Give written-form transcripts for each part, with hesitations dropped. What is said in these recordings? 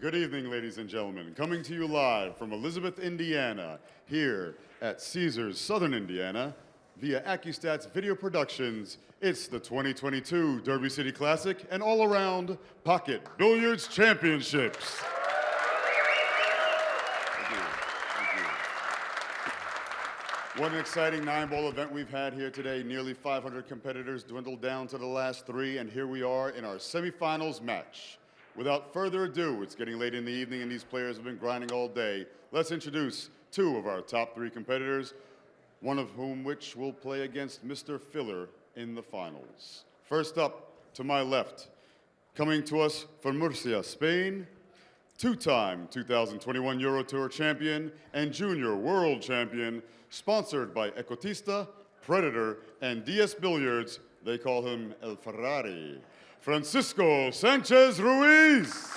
Good evening, ladies and gentlemen. Coming to you live from Elizabeth, Indiana, here at Caesars, Southern Indiana, via Accu-Stats Video Productions, it's the 2022 Derby City Classic and all-around Pocket Billiards Championships. What an exciting 9-ball event we've had here today. Nearly 500 competitors dwindled down to the last 3, and here we are in our semifinals match. Without further ado, it's getting late in the evening and these players have been grinding all day. Let's introduce 2 of our top 3 competitors, one of whom which will play against Mr. Filler in the finals. First up, to my left, coming to us from Murcia, Spain, 2-time 2021 Euro Tour champion and junior world champion, sponsored by Ecotista, Predator, and DS Billiards. They call him El Ferrari. Francisco Sanchez-Ruiz.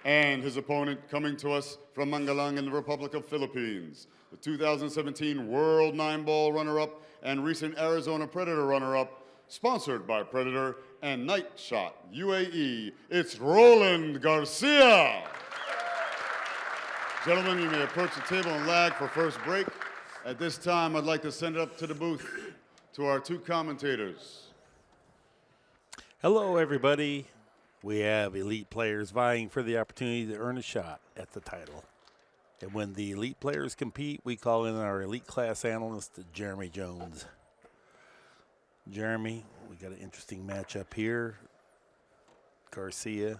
And his opponent coming to us from Mangalang in the Republic of Philippines, the 2017 World 9-ball runner-up and recent Arizona Predator runner-up, sponsored by Predator and Night Shot UAE. It's Roland Garcia. Gentlemen, you may approach the table and lag for first break. At this time, I'd like to send it up to the booth to our 2 commentators. Hello, everybody. We have elite players vying for the opportunity to earn a shot at the title. And when the elite players compete, we call in our elite class analyst, Jeremy Jones. Jeremy, we got an interesting matchup here. Garcia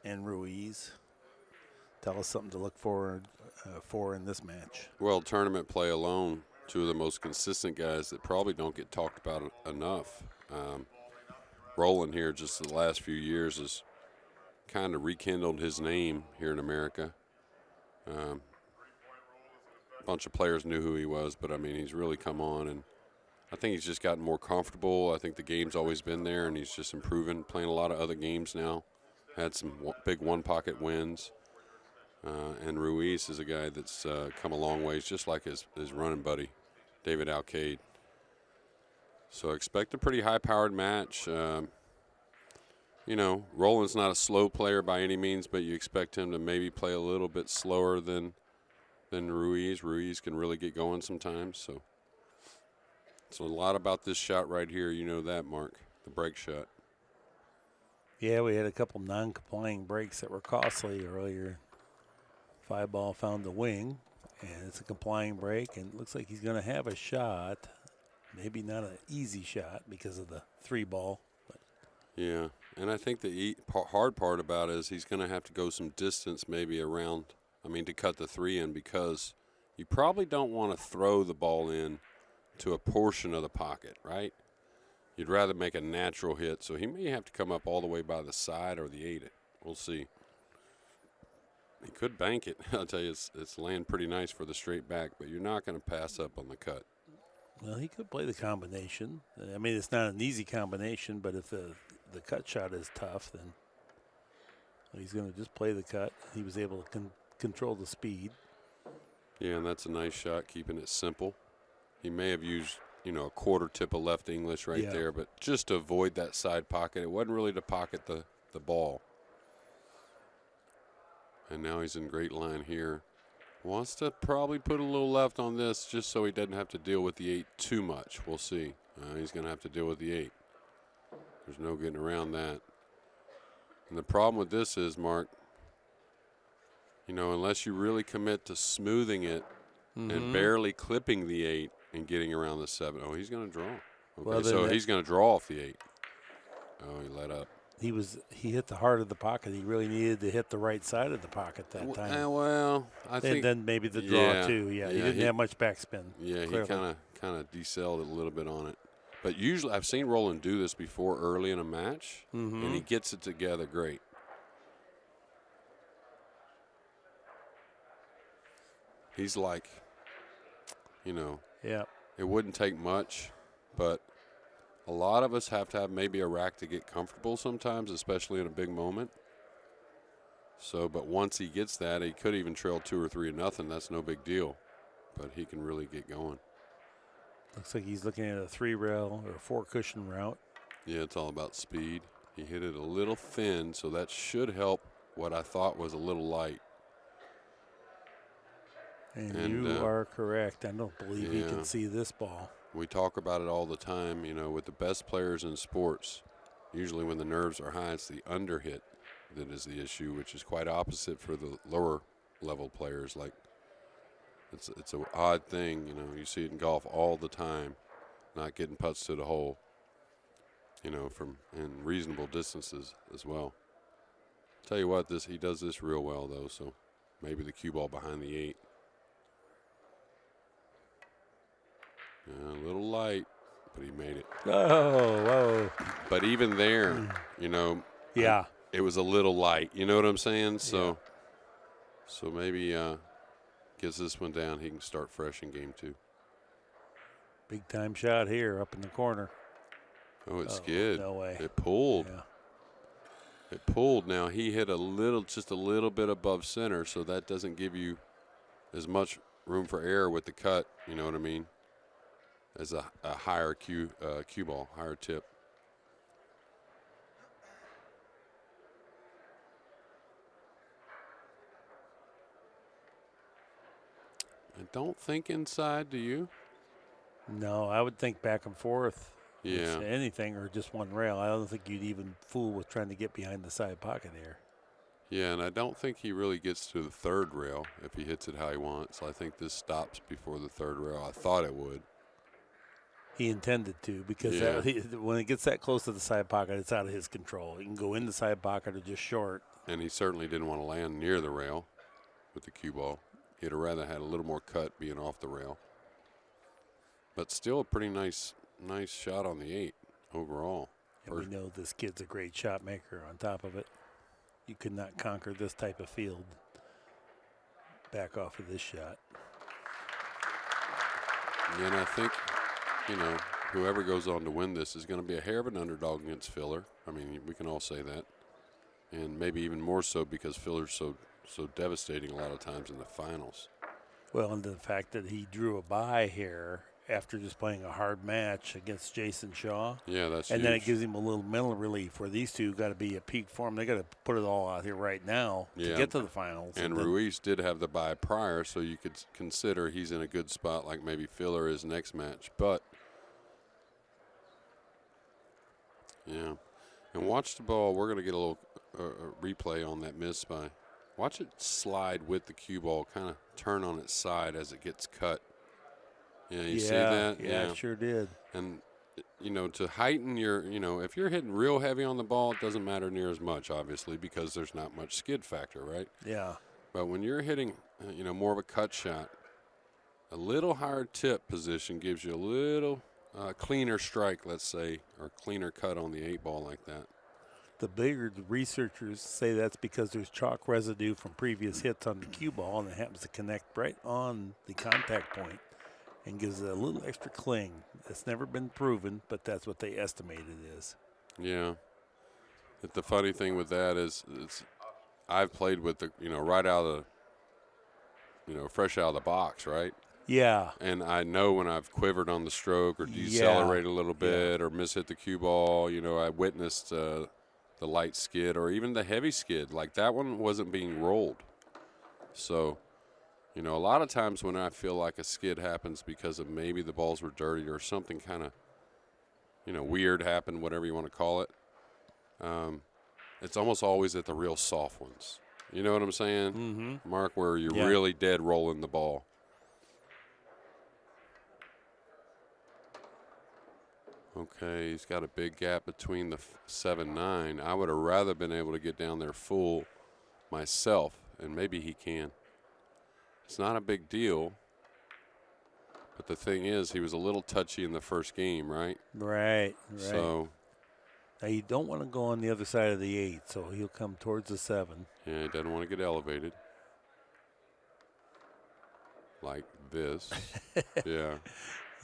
and Ruiz. Tell us something to look forward for in this match. Well, tournament play alone, 2 of the most consistent guys that probably don't get talked about enough. Roland here just the last few years has kind of rekindled his name here in America. A bunch of players knew who he was, but I mean, he's really come on, and I think he's just gotten more comfortable. I think the game's always been there, and he's just improving, playing a lot of other games now. Had some big one-pocket wins. And Ruiz is a guy that's come a long ways, just like his running buddy, David Alcade. So expect a pretty high-powered match. You know, Roland's not a slow player by any means, but you expect him to maybe play a little bit slower than Ruiz. Ruiz can really get going sometimes. So it's a lot about this shot right here. You know that, Mark, the break shot. Yeah, we had a couple non-complying breaks that were costly earlier. 5-ball found the wing, and it's a complying break, and it looks like he's going to have a shot. Maybe not an easy shot because of the 3-ball. Yeah, and I think the hard part about it is he's going to have to go some distance maybe around, to cut the 3 in, because you probably don't want to throw the ball in to a portion of the pocket, right? You'd rather make a natural hit, so he may have to come up all the way by the side or the 8. We'll see. He could bank it. I'll tell you, it's laying pretty nice for the straight back, but you're not going to pass up on the cut. Well, he could play the combination. I mean, it's not an easy combination, but if the cut shot is tough, then he's going to just play the cut. He was able to control the speed. Yeah, and that's a nice shot, keeping it simple. He may have used, a quarter tip of left English right there, but just to avoid that side pocket. It wasn't really to pocket the ball. And now he's in great line here. Wants to probably put a little left on this just so he doesn't have to deal with the 8 too much. We'll see. He's going to have to deal with the 8. There's no getting around that. And the problem with this is, Mark, unless you really commit to smoothing it and barely clipping the 8 and getting around the 7. Oh, he's going to draw. Okay, well, so he's going to draw off the 8. Oh, he let up. He hit the heart of the pocket. He really needed to hit the right side of the pocket that time. Well, I think. And then maybe the draw too. Yeah, he didn't have much backspin. Yeah, clearly. He kind of decelled it a little bit on it. But usually, I've seen Roland do this before early in a match, and he gets it together great. He's like, Yeah. It wouldn't take much, but a lot of us have to have maybe a rack to get comfortable sometimes, especially in a big moment. So, but once he gets that, he could even trail 2 or 3 to nothing. That's no big deal, but he can really get going. Looks like he's looking at a 3-rail or a 4-cushion route. Yeah, it's all about speed. He hit it a little thin, so that should help what I thought was a little light. And you are correct. I don't believe he can see this ball. We talk about it all the time, you know, with the best players in sports. Usually when the nerves are high, it's the underhit that is the issue, which is quite opposite for the lower level players. Like, it's an odd thing, you know, you see it in golf all the time, not getting putts to the hole, you know, from in reasonable distances as well. Tell you what, he does this real well, though, so maybe the cue ball behind the 8. Yeah, a little light, but he made it. Oh, whoa. But even there, you know, yeah, it was a little light. You know what I'm saying? So, so maybe gets this one down. He can start fresh in game 2. Big time shot here up in the corner. Oh, it skid. No way. It pulled. Yeah. It pulled. Now he hit just a little bit above center, so that doesn't give you as much room for error with the cut. You know what I mean? As a higher cue ball, higher tip. I don't think inside, do you? No, I would think back and forth. Yeah. Anything or just one rail. I don't think you'd even fool with trying to get behind the side pocket here. Yeah, and I don't think he really gets to the 3rd rail if he hits it how he wants. I think this stops before the 3rd rail. I thought it would. He intended to because when it gets that close to the side pocket, it's out of his control. He can go in the side pocket or just short. And he certainly didn't want to land near the rail with the cue ball. He'd have rather had a little more cut being off the rail. But still a pretty nice shot on the 8 overall. And we know this kid's a great shot maker on top of it. You could not conquer this type of field back off of this shot. And I think, you know, whoever goes on to win this is going to be a hair of an underdog against Filler. I mean, we can all say that. And maybe even more so because Filler's so devastating a lot of times in the finals. Well, and the fact that he drew a bye here after just playing a hard match against Jason Shaw. Yeah, that's and huge. then it gives him a little mental relief where these two got to be at peak form. They got to put it all out here right now to get to the finals. And Ruiz did have the bye prior, so you could consider he's in a good spot like maybe Filler is next match. But, yeah. And watch the ball. We're going to get a little replay on that miss by. Watch it slide with the cue ball, kind of turn on its side as it gets cut. Yeah, you see that? Yeah, it sure did. And, you know, to heighten your, you know, if you're hitting real heavy on the ball, it doesn't matter near as much, obviously, because there's not much skid factor, right? Yeah. But when you're hitting, you know, more of a cut shot, a little higher tip position gives you a little cleaner strike, let's say, or cleaner cut on the 8 ball like that. The Billiards researchers say that's because there's chalk residue from previous hits on the cue ball, and it happens to connect right on the contact point and gives it a little extra cling. It's never been proven, but that's what they estimate it is. Yeah. But the funny thing with that is I've played with the, you know, right out of the, you know, fresh out of the box, right? Yeah. And I know when I've quivered on the stroke or decelerated a little bit or mishit the cue ball, you know, I witnessed the light skid or even the heavy skid. Like that one wasn't being rolled. So, you know, a lot of times when I feel like a skid happens because of maybe the balls were dirty or something kind of, you know, weird happened, whatever you want to call it, it's almost always at the real soft ones. You know what I'm saying? Mm-hmm. Mark, where you're really dead rolling the ball. Okay, he's got a big gap between the 7-9. I would have rather been able to get down there full myself, and maybe he can. It's not a big deal, but the thing is, he was a little touchy in the first game, right? Right. So now you don't want to go on the other side of the 8, so he'll come towards the 7. Yeah, he doesn't want to get elevated like this. Yeah.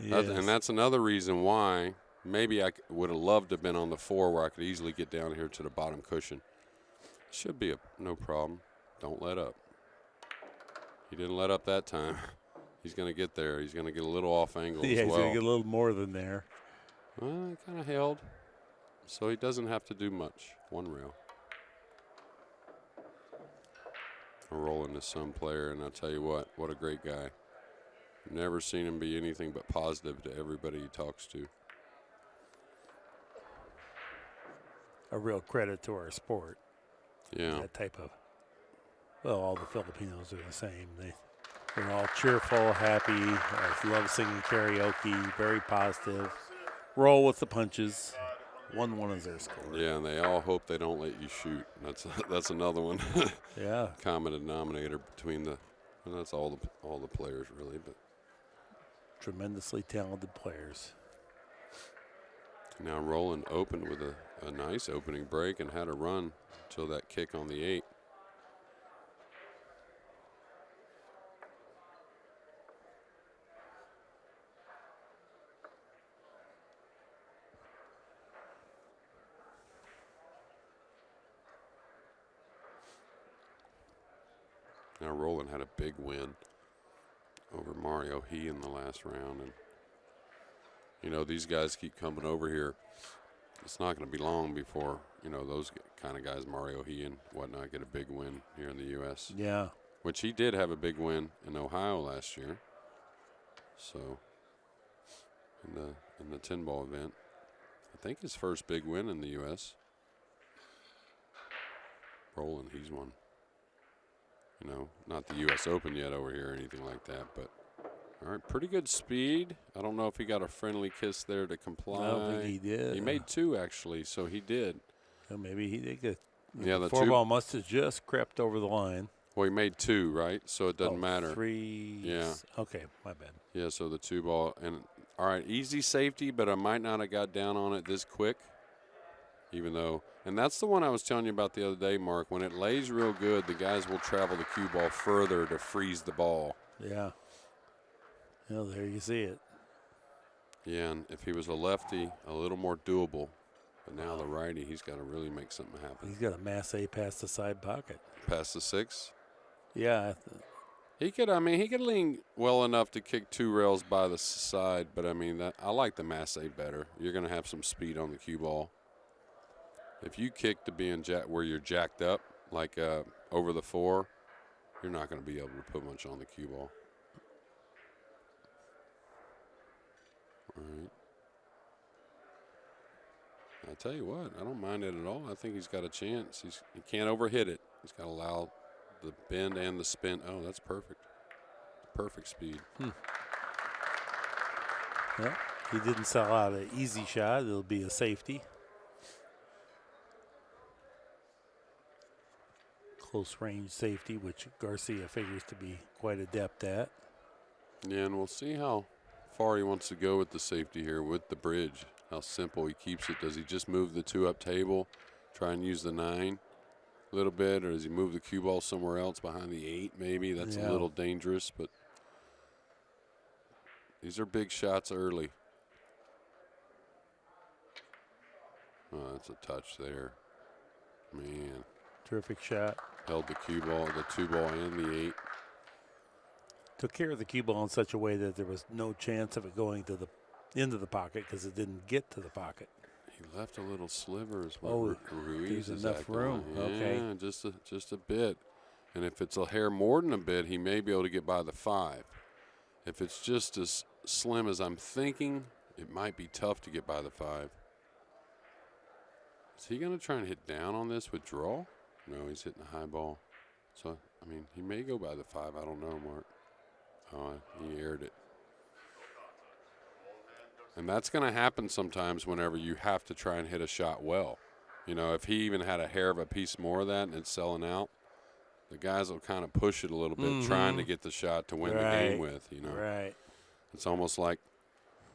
Yes. And that's another reason why maybe I would have loved to have been on the 4 where I could easily get down here to the bottom cushion. Should be no problem. Don't let up. He didn't let up that time. He's going to get there. He's going to get a little off angle as well. He's going to get a little more than there. Well, he kind of held. So he doesn't have to do much. One rail. Roland is some player, and I'll tell you what a great guy. Never seen him be anything but positive to everybody he talks to. A real credit to our sport. Yeah. That type of, well, all the Filipinos are the same. They're all cheerful, happy, love singing karaoke, very positive, roll with the punches. 1-1 is their score. Yeah, and they all hope they don't let you shoot. That's another one. Yeah. Common denominator between and that's all the players really, but Tremendously talented players. now Roland opened with a nice opening break and had a run until that kick on the 8. Now Roland had a big win over Mario He in the last round, and you know these guys keep coming over here. It's not going to be long before those kind of guys, Mario He and whatnot, get a big win here in the U.S. Yeah, which he did have a big win in Ohio last year. So in the 10-ball event, I think his first big win in the U.S. Roland, he's won. Not the U.S. Open yet over here or anything like that, but all right, pretty good speed. I don't know if he got a friendly kiss there to comply. I don't think he did. He made 2 actually, so he did. Well, maybe he did get. Yeah, the 4-ball must have just crept over the line. Well, he made 2, right? So it doesn't matter. 3. Yeah. Okay, my bad. Yeah, so the 2-ball and all right, easy safety, but I might not have got down on it this quick. Even though, and that's the one I was telling you about the other day, Mark. When it lays real good, the guys will travel the cue ball further to freeze the ball. Yeah. Well, there you see it. Yeah, and if he was a lefty, a little more doable. But now the righty, he's got to really make something happen. He's got a masse past the side pocket. Past the 6? Yeah. He could lean well enough to kick 2 rails by the side, but I like the masse better. You're going to have some speed on the cue ball. If you kick to being where you're jacked up, like over the 4, you're not going to be able to put much on the cue ball. All right. I tell you what, I don't mind it at all. I think he's got a chance. He can't overhit it. He's got to allow the bend and the spin. Oh, that's perfect. Perfect speed. Well, he didn't sell out an easy shot. It'll be a safety. Close range safety, which Garcia figures to be quite adept at. Yeah, and we'll see how far he wants to go with the safety here with the bridge. How simple he keeps it. Does he just move the 2-up table, try and use the 9 a little bit, or does he move the cue ball somewhere else behind the 8 maybe? That's a little dangerous, but these are big shots early. Oh, that's a touch there. Man. Terrific shot. Held the cue ball, the 2-ball and the 8. Took care of the cue ball in such a way that there was no chance of it going to into the pocket because it didn't get to the pocket. He left a little sliver as well. Oh, Ruiz there's is enough acting room. on. Okay. Yeah, just a bit. And if it's a hair more than a bit, he may be able to get by the 5. If it's just as slim as I'm thinking, it might be tough to get by the 5. Is he going to try and hit down on this with draw? No, he's hitting the high ball. So, he may go by the 5. I don't know, Mark. Oh, he aired it. And that's going to happen sometimes whenever you have to try and hit a shot well. If he even had a hair of a piece more of that and it's selling out, the guys will kind of push it a little bit, trying to get the shot to win the game with, Right. It's almost like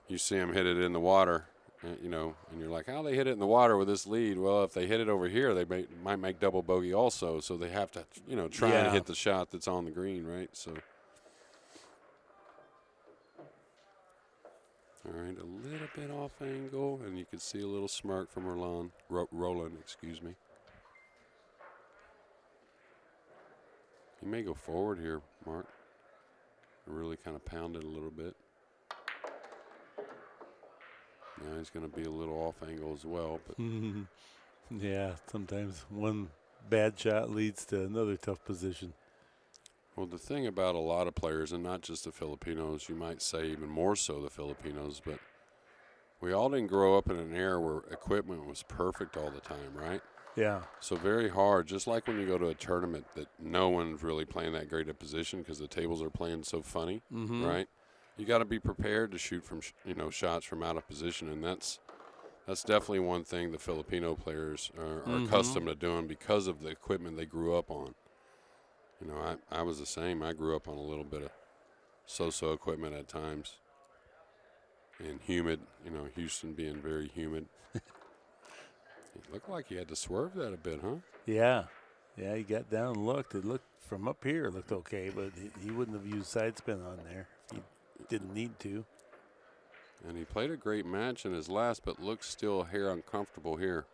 you see him hit it in the water, and you're like, how they hit it in the water with this lead? Well, if they hit it over here, they might make double bogey also, so they have to, try and hit the shot that's on the green, right? So. All right, a little bit off angle, and you can see a little smirk from Roland, excuse me. He may go forward here, Mark. Really kind of pound it a little bit. Now he's going to be a little off angle as well. But yeah, sometimes one bad shot leads to another tough position. well, the thing about a lot of players, and not just the Filipinos, you might say even more so the Filipinos, but we all didn't grow up in an era where equipment was perfect all the time, right? Yeah. So very hard, just like when you go to a tournament that no one's really playing that great a position because the tables are playing so funny, right? You got to be prepared to shoot from, shots from out of position, and that's definitely one thing the Filipino players are accustomed to doing because of the equipment they grew up on. I was the same. I grew up on a little bit of so-so equipment at times, and humid. Houston being very humid. It looked like he had to swerve that a bit, huh? Yeah. Yeah, he got down and looked. It looked from up here, it looked okay, but he wouldn't have used side spin on there. He didn't need to. And he played a great match in his last, but looks still a hair uncomfortable here.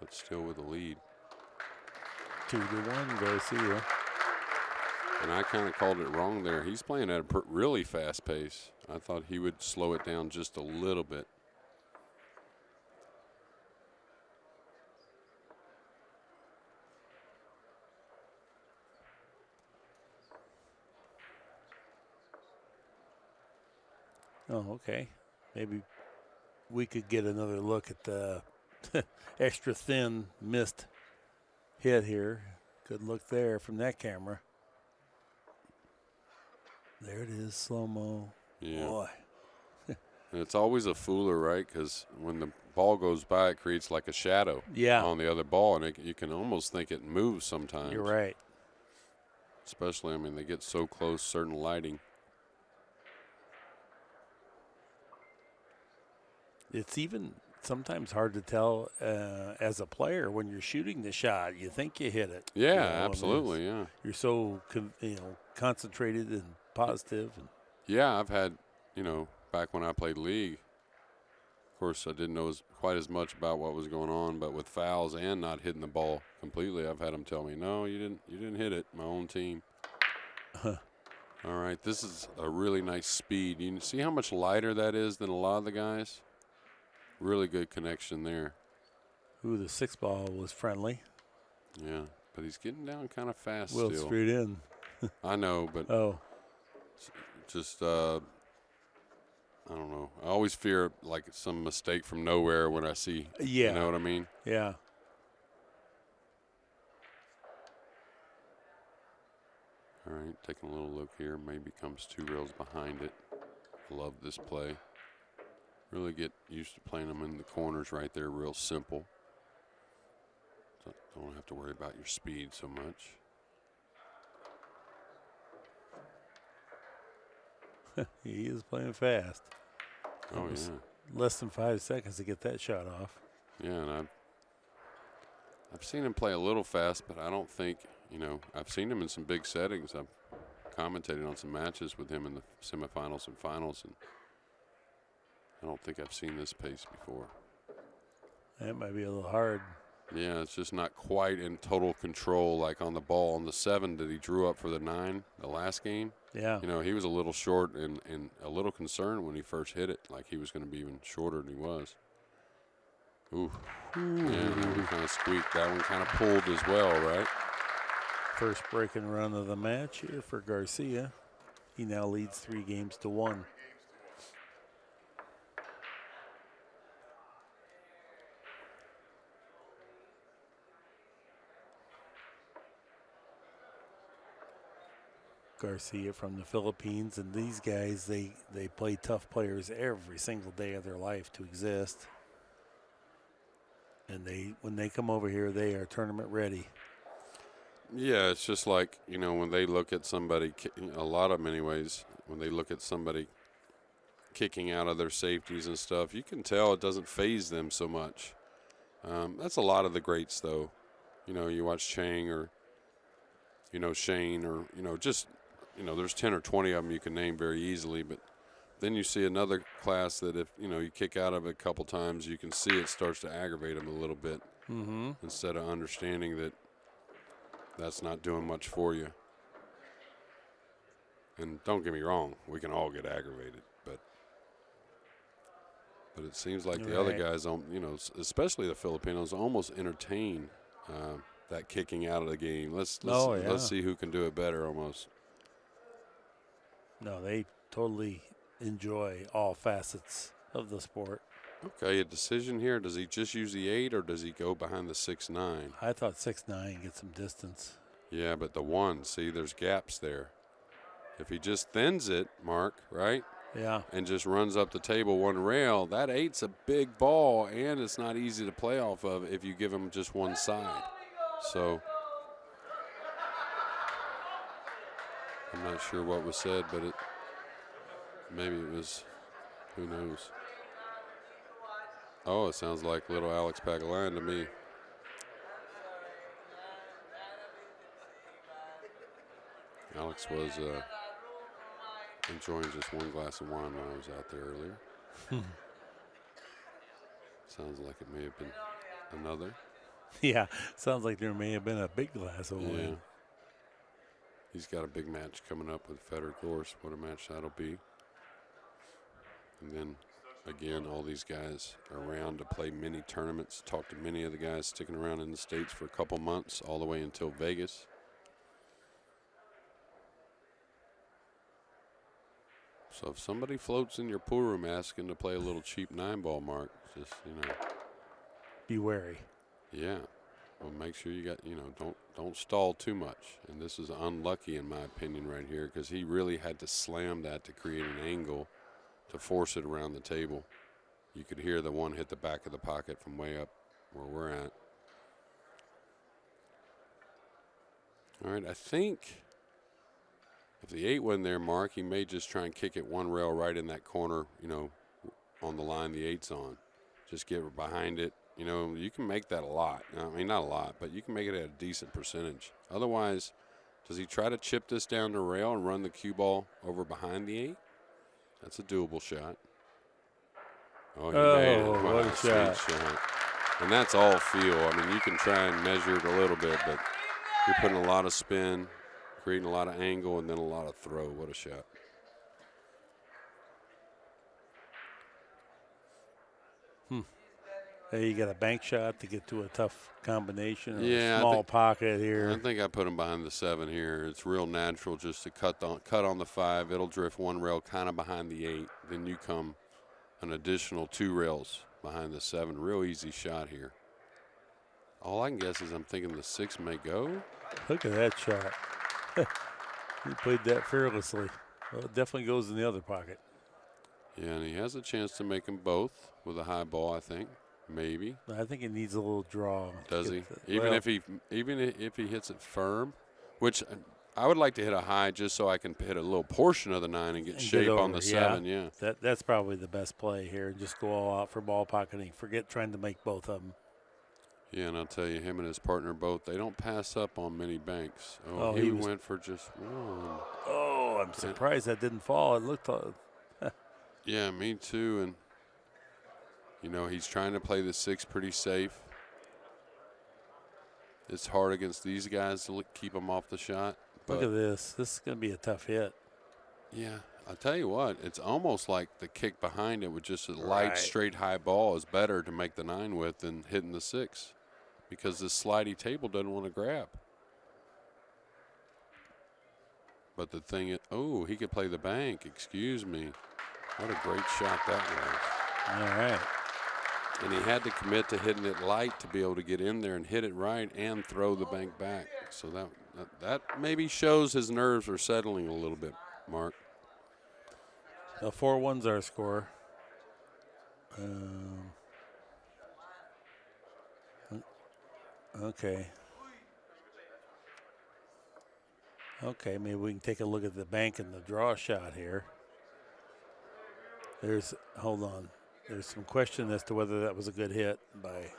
But still with the lead. 2-1, Garcia. And I kind of called it wrong there. He's playing at a really fast pace. I thought he would slow it down just a little bit. Oh, okay. Maybe we could get another look at the extra thin missed hit here. Good look there from that camera. There it is, slow-mo. Yeah. Boy. And it's always a fooler, right? Because when the ball goes by, it creates like a shadow on the other ball, and you can almost think it moves sometimes. You're right. Especially, they get so close, certain lighting. It's even sometimes hard to tell as a player when you're shooting the shot. You think you hit it. Yeah, absolutely, yeah. You're so concentrated and positive. Yeah, I've had, back when I played league, of course I didn't know quite as much about what was going on, but with fouls and not hitting the ball completely, I've had them tell me, no, you didn't hit it, my own team. All right, this is a really nice speed. You see how much lighter that is than a lot of the guys? Really good connection there. Ooh, the 6 ball was friendly. Yeah, but he's getting down kind of fast Well, still. straight in. I know, but just I don't know. I always fear like some mistake from nowhere when I see. Yeah. You know what I mean? Yeah. All right, taking a little look here. Maybe comes 2 rails behind it. Love this play. Really get used to playing them in the corners right there, real simple. Don't have to worry about your speed so much. He is playing fast. Oh, yeah. Less than 5 seconds to get that shot off. Yeah, and I've seen him play a little fast, but I don't think, I've seen him in some big settings. I've commentated on some matches with him in the semifinals and finals, and I don't think I've seen this pace before. That might be a little hard. Yeah, it's just not quite in total control like on the ball. On the 7 that he drew up for the 9, the last game. Yeah. He was a little short and a little concerned when he first hit it, like he was going to be even shorter than he was. Ooh. Yeah, that one kind of squeaked. That one kind of pulled as well, right? First breaking run of the match here for Garcia. He now leads 3-1. Garcia from the Philippines, and these guys, they play tough players every single day of their life to exist. And when they come over here, they are tournament ready. Yeah, it's just like, when they look at somebody, a lot of them anyways, when they look at somebody kicking out of their safeties and stuff, you can tell it doesn't faze them so much. That's a lot of the greats, though. You watch Chang or, Shane or, just, there's 10 or 20 of them you can name very easily, but then you see another class that if, you kick out of it a couple times, you can see it starts to aggravate them a little bit instead of understanding that that's not doing much for you. And don't get me wrong, we can all get aggravated, but But it seems like the other guys, you know, especially the Filipinos, almost entertain that kicking out of the game. Let's see who can do it better almost. No, they totally enjoy all facets of the sport. Okay, a decision here. Does he just use the 8 or does he go behind the 6-9? I thought 6-9 gets some distance. Yeah, but the 1, see, there's gaps there. If he just thins it, Mark, right? Yeah. And just runs up the table 1 rail, that 8's a big ball, and it's not easy to play off of if you give him just one side. So I'm not sure what was said, but maybe it was, who knows. Oh, it sounds like little Alex Pagalan to me. Alex was enjoying just 1 glass of wine when I was out there earlier. Sounds like it may have been another. Yeah, sounds like there may have been a big glass of wine. Yeah. He's got a big match coming up with Federer Gorse. What a match that'll be. And then, again, all these guys are around to play mini tournaments. Talked to many of the guys sticking around in the States for a couple months, all the way until Vegas. So if somebody floats in your pool room asking to play a little cheap 9-ball, Mark, just, you know. Be wary. Yeah. Well, make sure you got, you know, don't stall too much. And this is unlucky, in my opinion, right here, because he really had to slam that to create an angle to force it around the table. You could hear the 1 hit the back of the pocket from way up where we're at. All right, I think if the 8 went there, Mark, he may just try and kick it 1 rail right in that corner, you know, on the line the 8's on. Just get behind it. You know, you can make that a lot. I mean, not a lot, but you can make it at a decent percentage. Otherwise, does he try to chip this down the rail and run the cue ball over behind the 8? That's a doable shot. Oh, he made it. Wow, what a shot. And that's all feel. I mean, you can try and measure it a little bit, but you're putting a lot of spin, creating a lot of angle, and then a lot of throw. What a shot. You got a bank shot to get to a tough combination. Or Yeah, a small pocket here. I think I put him behind the 7 here. It's real natural just to cut on the 5. It'll drift 1 rail kind of behind the 8. Then you come an additional 2 rails behind the 7. Real easy shot here. All I can guess is I'm thinking the 6 may go. Look at that shot. He played that fearlessly. Well, it definitely goes in the other pocket. Yeah, and he has a chance to make them both with a high ball, I think. Maybe. I think it needs a little draw. Does he? Even if he hits it firm, which I would like to hit a high just so I can hit a little portion of the 9 and get shape on the 7. Yeah. That's probably the best play here. Just go all out for ball pocketing. Forget trying to make both of them. Yeah, and I'll tell you, him and his partner both, they don't pass up on many banks. Oh, he went for just 1. Oh, I'm surprised that didn't fall. It looked. Yeah, me too. And you know, he's trying to play the 6 pretty safe. It's hard against these guys to keep them off the shot. Look at this. This is going to be a tough hit. Yeah, I'll tell you what. It's almost like the kick behind it with just a light, straight, high ball is better to make the 9 with than hitting the 6 because this slidey table doesn't want to grab. But the thing is, oh, he could play the bank. Excuse me. What a great shot that was. All right. And he had to commit to hitting it light to be able to get in there and hit it right and throw the bank back. So that maybe shows his nerves are settling a little bit, Mark. 4-1's our score. Okay. Okay, maybe we can take a look at the bank and the draw shot here. Hold on. There's some question as to whether that was a good hit by,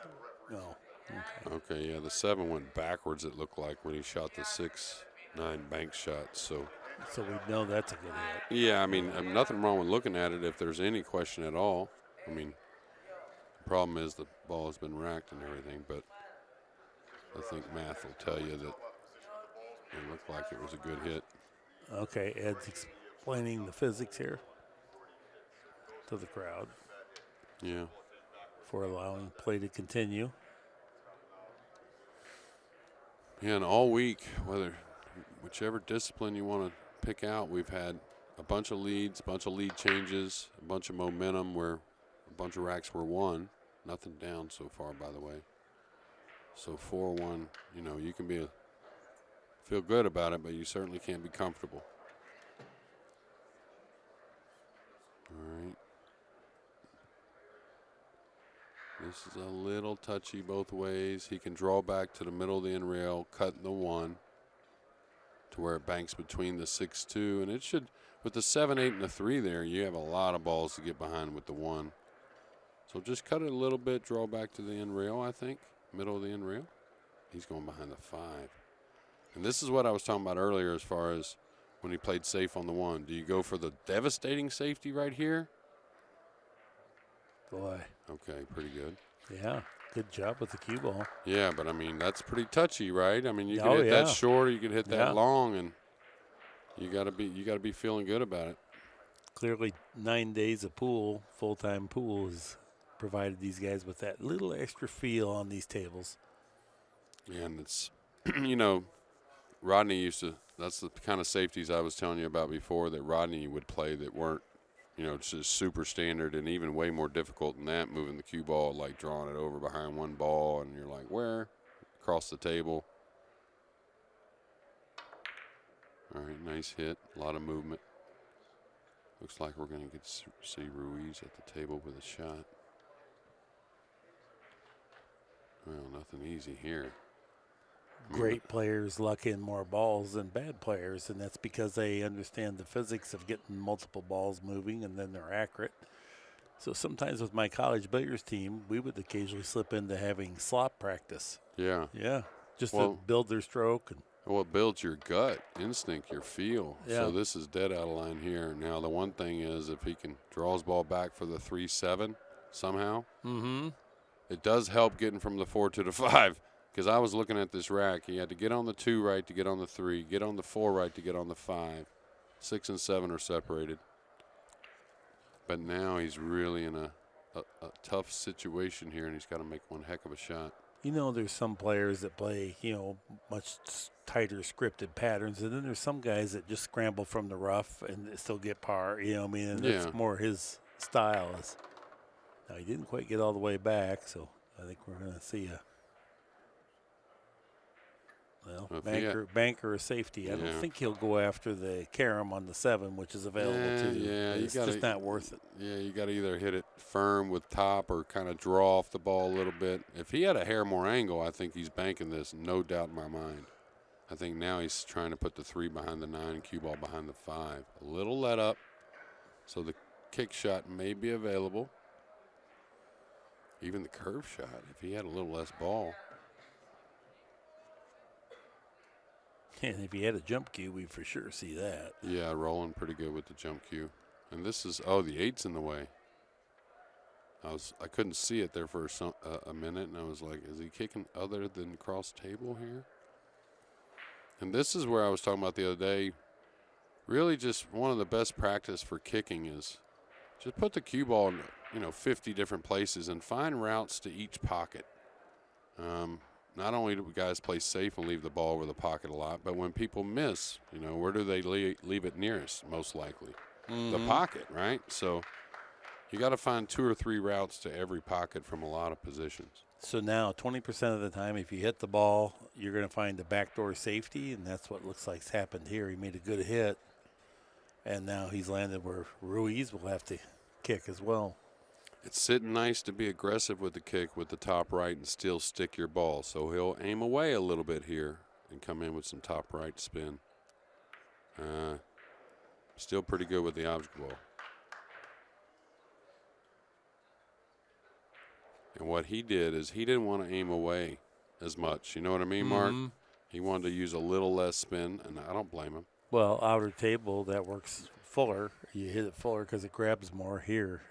no. Okay, yeah, the 7 went backwards, it looked like, when he shot the 6-9 bank shot. So we know that's a good hit. Yeah, I mean, nothing wrong with looking at it if there's any question at all. I mean, the problem is the ball has been racked and everything, but I think math will tell you that it looked like it was a good hit. Okay, Ed's explaining the physics here to the crowd. Yeah. for allowing play to continue. Yeah, and all week, whichever discipline you want to pick out, we've had a bunch of leads, a bunch of lead changes, a bunch of momentum where a bunch of racks were won. Nothing down so far, by the way. So 4-1, you know, you can feel good about it, but you certainly can't be comfortable. All right. This is a little touchy both ways. He can draw back to the middle of the end rail, cut the 1 to where it banks between the 6-2. And it should, with the 7-8 and the 3 there, you have a lot of balls to get behind with the 1. So just cut it a little bit, draw back to the end rail, I think, middle of the end rail. He's going behind the 5. And this is what I was talking about earlier as far as when he played safe on the 1. Do you go for the devastating safety right here? Boy. Okay, pretty good. Yeah, good job with the cue ball. Yeah, but I mean, that's pretty touchy, right? I mean, you can Oh, hit yeah. that short, or you can hit that Yeah. long, and you gotta be feeling good about it. Clearly 9 days of pool, full-time pool, has provided these guys with that little extra feel on these tables. Yeah, and it's, you know, Rodney used to, that's the kind of safeties I was telling you about before that Rodney would play that weren't, you know, just super standard and even way more difficult than that, moving the cue ball, like drawing it over behind one ball, and you're like, where? Across the table. All right, nice hit, a lot of movement. Looks like we're going to get to see Ruiz at the table with a shot. Well, nothing easy here. Great players luck in more balls than bad players, and that's because they understand the physics of getting multiple balls moving, and then they're accurate. So sometimes with my college billiards team, we would occasionally slip into having slop practice. Yeah. Yeah, just Well, to build their stroke. And well, it builds your gut instinct, your feel. Yeah. So this is dead out of line here. Now, the one thing is if he can draw his ball back for the 3-7 somehow, it does help getting from the 4 to the 5. Because I was looking at this rack. He had to get on the 2 right to get on the 3, get on the 4 right to get on the 5. 6 and 7 are separated. But now he's really in a tough situation here, and he's got to make one heck of a shot. you know, there's some players that play, you know, much tighter scripted patterns, and then there's some guys that just scramble from the rough and still get par. You know what I mean? And Yeah. that's more his style. Now, he didn't quite get all the way back, so I think we're going to see a banker or safety. I don't think he'll go after the carom on the 7, which is available too. Yeah, it's just not worth it. Yeah, you got to either hit it firm with top or kind of draw off the ball a little bit. If he had a hair more angle, I think he's banking this, no doubt in my mind. I think now he's trying to put the 3 behind the 9, cue ball behind the 5. A little let up, so the kick shot may be available. Even the curve shot, if he had a little less ball. And if he had a jump cue, we'd for sure see that. Yeah, rolling pretty good with the jump cue. And this is, oh, the 8's in the way. I couldn't see it there for a minute, and I was like, is he kicking other than cross table here? And this is where I was talking about the other day. Really just one of the best practice for kicking is just put the cue ball in, 50 different places and find routes to each pocket. Not only do guys play safe and leave the ball over the pocket a lot, but when people miss, where do they leave it nearest, most likely? The pocket, right? So you got to find 2 or 3 routes to every pocket from a lot of positions. So now 20% of the time, if you hit the ball, you're going to find the backdoor safety, and that's what looks like's happened here. He made a good hit, and now he's landed where Ruiz will have to kick as well. It's sitting nice to be aggressive with the kick with the top right and still stick your ball. So he'll aim away a little bit here and come in with some top right spin. Still pretty good with the object ball. And what he did is he didn't want to aim away as much. You know what I mean, Mark? He wanted to use a little less spin, and I don't blame him. Well, outer table, that works fuller. You hit it fuller because it grabs more here.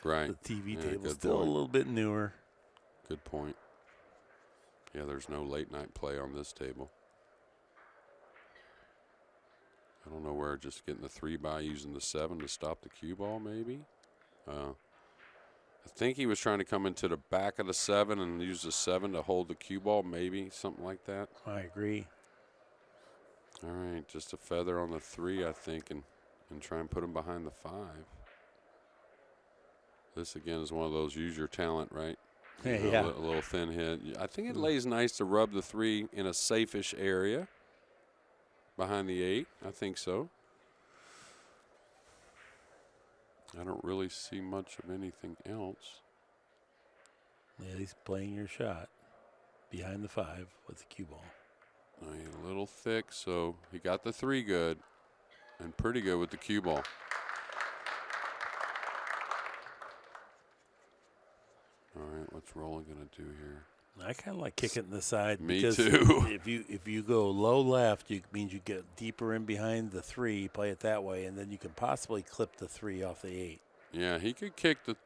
Right. The TV Yeah, table's good still point. a little bit newer. Good point. Yeah, there's no late night play on this table. I don't know where, just getting the 3 by using the 7 to stop the cue ball, maybe. I think he was trying to come into the back of the 7 and use the 7 to hold the cue ball, maybe something like that. I agree. All right, just a feather on the 3, I think, and try and put him behind the 5. This, again, is one of those use your talent, right? Yeah. A little thin hit. I think it lays nice to rub the 3 in a safe-ish area behind the 8. I think so. I don't really see much of anything else. Yeah, he's playing your shot behind the 5 with the cue ball. A little thick, so he got the 3 good and pretty good with the cue ball. All right, what's Roland going to do here? I kind of like kicking the side. Me because too. If you go low left, it means you get deeper in behind the 3, play it that way, and then you can possibly clip the 3 off the 8. Yeah, he could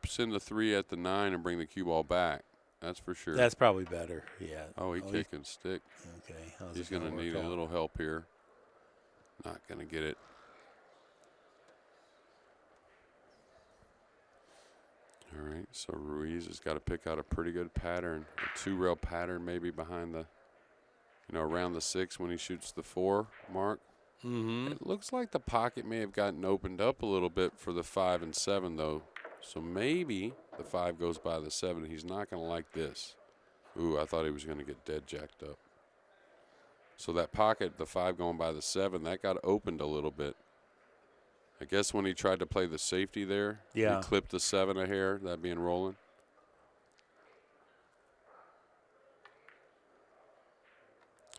send the 3 at the 9 and bring the cue ball back. That's for sure. That's probably better. Yeah. Oh, he kick and stick. Okay. He's going to need a little help here. Not going to get it. All right, so Ruiz has got to pick out a pretty good pattern, a 2-rail pattern maybe behind the, around the 6 when he shoots the 4 mark. Mm-hmm. It looks like the pocket may have gotten opened up a little bit for the 5 and 7, though. So maybe the 5 goes by the 7. He's not going to like this. Ooh, I thought he was going to get dead jacked up. So that pocket, the 5 going by the 7, that got opened a little bit. I guess when he tried to play the safety there, yeah, he clipped the 7 a hair, that being Roland.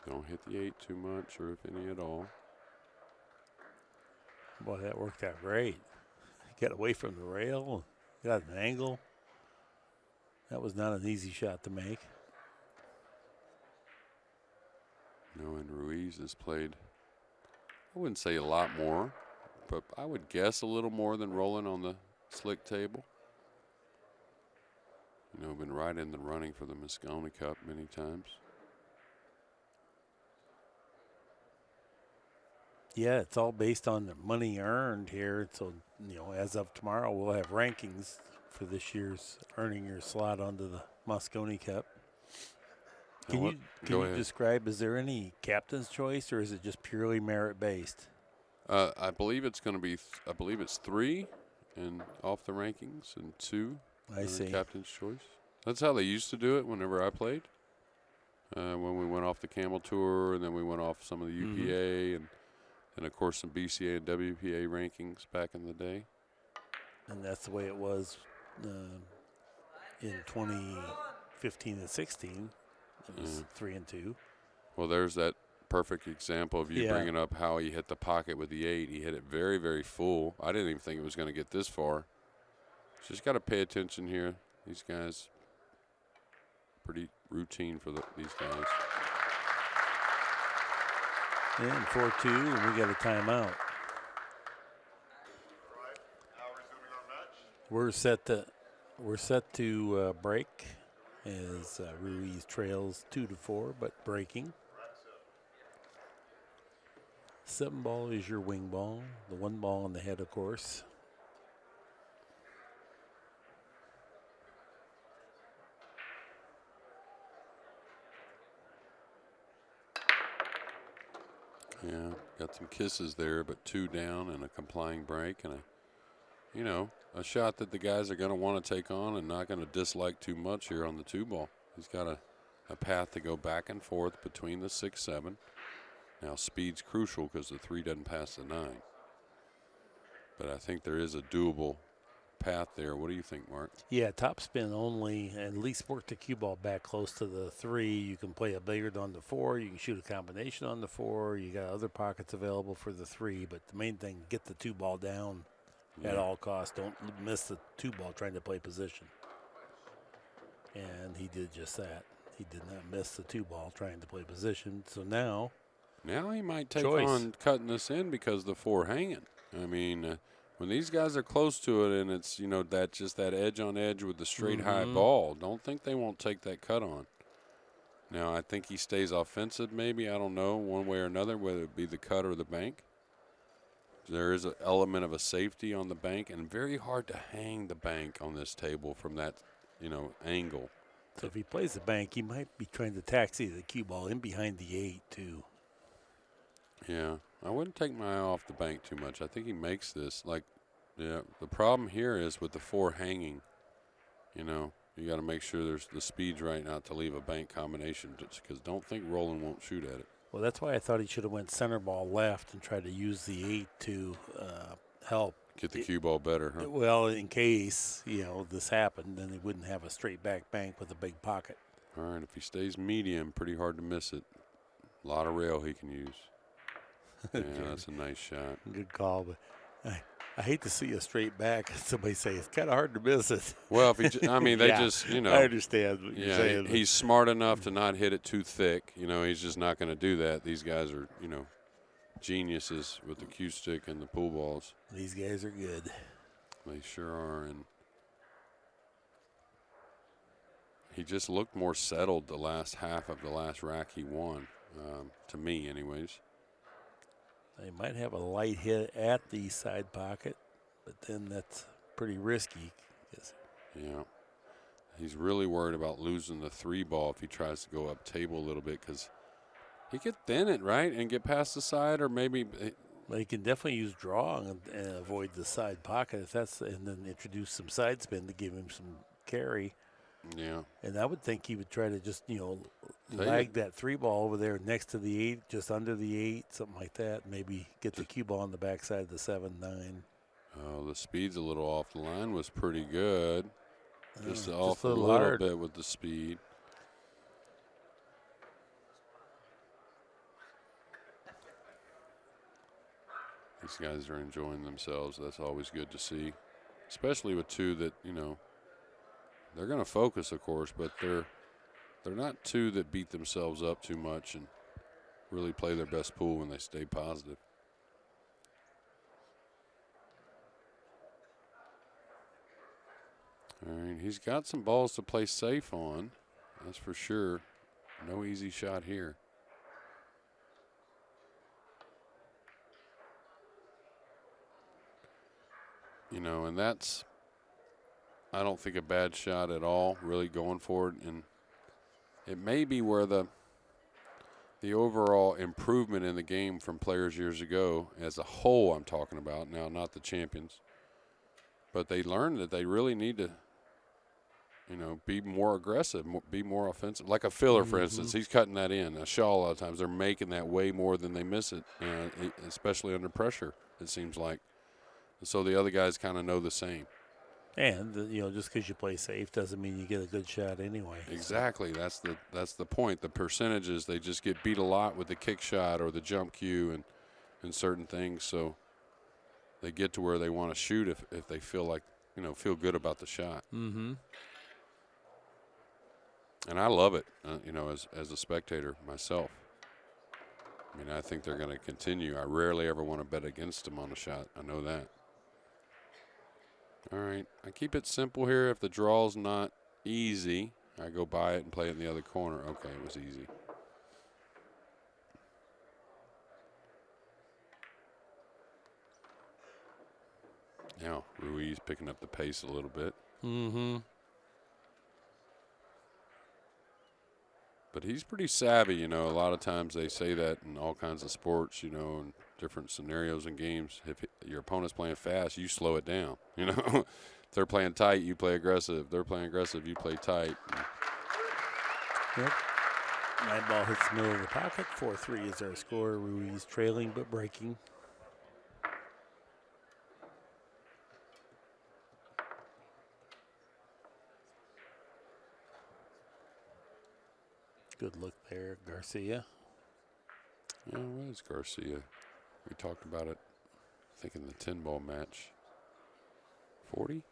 Don't hit the 8 too much, or if any at all. Boy, that worked out great. Got away from the rail, got an angle. That was not an easy shot to make. And Ruiz has played, I wouldn't say a lot more, but I would guess a little more than Roland on the slick table. Been right in the running for the Moscone Cup many times. Yeah, it's all based on the money earned here. So, as of tomorrow, we'll have rankings for this year's earning your slot onto the Moscone Cup. Can you describe, is there any captain's choice, or is it just purely merit-based? I believe it's going to be, I believe it's 3 and off the rankings and 2. I see. Captain's choice. That's how they used to do it whenever I played. When we went off the Camel Tour, and then we went off some of the UPA, and of course some BCA and WPA rankings back in the day. And that's the way it was in 2015 and 16. It was 3 and 2. Well, there's that perfect example of you bringing up how he hit the pocket with the 8. He hit it very, very full. I didn't even think it was going to get this far. Just got to pay attention here. These guys, pretty routine for these guys. Yeah, and 4-2, and we got a timeout. We're set to break as Ruiz trails 2-4, but breaking. 7 ball is your wing ball. The 1 ball on the head, of course. Yeah, got some kisses there, but 2 down and a complying break, and a shot that the guys are going to want to take on and not going to dislike too much here on the 2 ball. He's got a path to go back and forth between the 6-7. Now speed's crucial because the 3 doesn't pass the 9. But I think there is a doable path there. What do you think, Mark? Yeah, top spin only, at least work the cue ball back close to the 3. You can play a billiard on the 4. You can shoot a combination on the 4. You got other pockets available for the 3. But the main thing, get the 2 ball down at all costs. Don't miss the 2 ball trying to play position. And he did just that. He did not miss the 2 ball trying to play position. So now he might take on cutting this in because the 4 hanging. I mean, when these guys are close to it and it's, that just that edge on edge with the straight high ball, don't think they won't take that cut on. Now, I think he stays offensive maybe. I don't know, one way or another, whether it be the cut or the bank. There is an element of a safety on the bank, and very hard to hang the bank on this table from that, angle. So if he plays the bank, he might be trying to taxi the cue ball in behind the 8 too. Yeah, I wouldn't take my eye off the bank too much. I think he makes this. The problem here is with the 4 hanging, you got to make sure there's the speed's right not to leave a bank combination, just because don't think Roland won't shoot at it. Well, that's why I thought he should have went center ball left and tried to use the 8 to help. Get the cue ball better, huh? Well, in case, this happened, then he wouldn't have a straight back bank with a big pocket. All right, if he stays medium, pretty hard to miss it. A lot of rail he can use. Yeah, that's a nice shot. Good call, but I hate to see a straight back. Somebody say it's kind of hard to miss it. Well, they Yeah, just, I understand what you're saying. He's smart enough to not hit it too thick. He's just not going to do that. These guys are, geniuses with the cue stick and the pool balls. These guys are good. They sure are. And he just looked more settled the last half of the last rack he won, to me anyways. They might have a light hit at the side pocket, but then that's pretty risky. Yeah. He's really worried about losing the 3 ball if he tries to go up table a little bit, because he could thin it, right, and get past the side, or maybe. Well, he can definitely use draw and avoid the side pocket and then introduce some side spin to give him some carry. Yeah. And I would think he would try to just, lag that 3 ball over there next to the 8, just under the 8, something like that. Maybe get the cue ball on the backside of the 7-9. Oh, the speed's a little off. The line was pretty good. Just off a a little little hard. bit with the speed. These guys are enjoying themselves. That's always good to see, especially with 2 that, they're going to focus, of course, but they're not 2 that beat themselves up too much and really play their best pool when they stay positive. All right, he's got some balls to play safe on, that's for sure. No easy shot here. And that's, I don't think, a bad shot at all, really going for it. And it may be where the overall improvement in the game from players years ago, as a whole I'm talking about now, not the champions, but they learned that they really need to, be more aggressive, be more offensive. Like a filler, for instance, he's cutting that in. A Shaw, a lot of times, they're making that way more than they miss it, especially under pressure, it seems like. So the other guys kind of know the same. And, just because you play safe doesn't mean you get a good shot anyway. Exactly. That's the point. The percentages, they just get beat a lot with the kick shot or the jump cue and certain things. So they get to where they want to shoot if they feel like, feel good about the shot. Mm-hmm. And I love it, as a spectator myself. I think they're going to continue. I rarely ever want to bet against them on a shot. I know that. All right, I keep it simple here. If the draw's not easy, I go by it and play it in the other corner. Okay, it was easy. Now, Ruiz picking up the pace a little bit. Mm-hmm. But he's pretty savvy, a lot of times they say that in all kinds of sports, and different scenarios and games. If your opponent's playing fast, you slow it down, If they're playing tight, you play aggressive. If they're playing aggressive, you play tight. Yep. That ball hits the middle of the pocket. 4-3 is our score. Ruiz trailing but breaking. Good look there, Garcia. Yeah, it was Garcia. We talked about it, I think, in the 10-ball match. 40?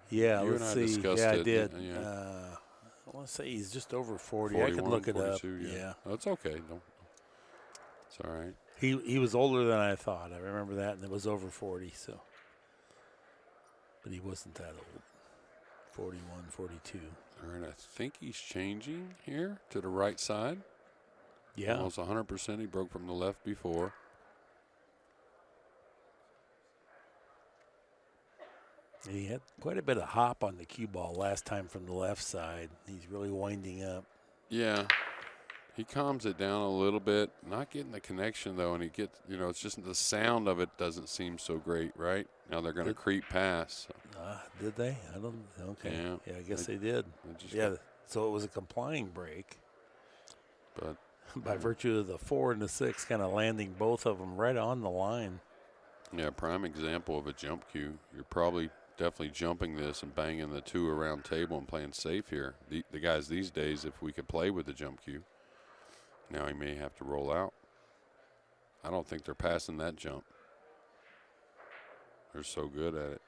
Yeah, You let's and I see. discussed Yeah, I it. did. Yeah. I want to say he's just over 40. I could 41, look it 42, up. Yeah. Oh, it's okay. It's all right. He was older than I thought. I remember that, and it was over 40. So, but he wasn't that old. 41, 42. All right, I think he's changing here to the right side. Yeah. Almost 100%. He broke from the left before. He had quite a bit of hop on the cue ball last time from the left side. He's really winding up. Yeah. He calms it down a little bit. Not getting the connection, though, and he gets, it's just the sound of it doesn't seem so great, right? Now they're going to creep past. So. Did they? I don't. Okay. Yeah, I guess they did. Yeah. So it was a complying break. But by virtue of the 4 and the 6 kind of landing both of them right on the line. Yeah, prime example of a jump cue. You're probably definitely jumping this and banging the 2 around table and playing safe here. The guys these days, if we could play with the jump cue, now he may have to roll out. I don't think they're passing that jump. They're so good at it.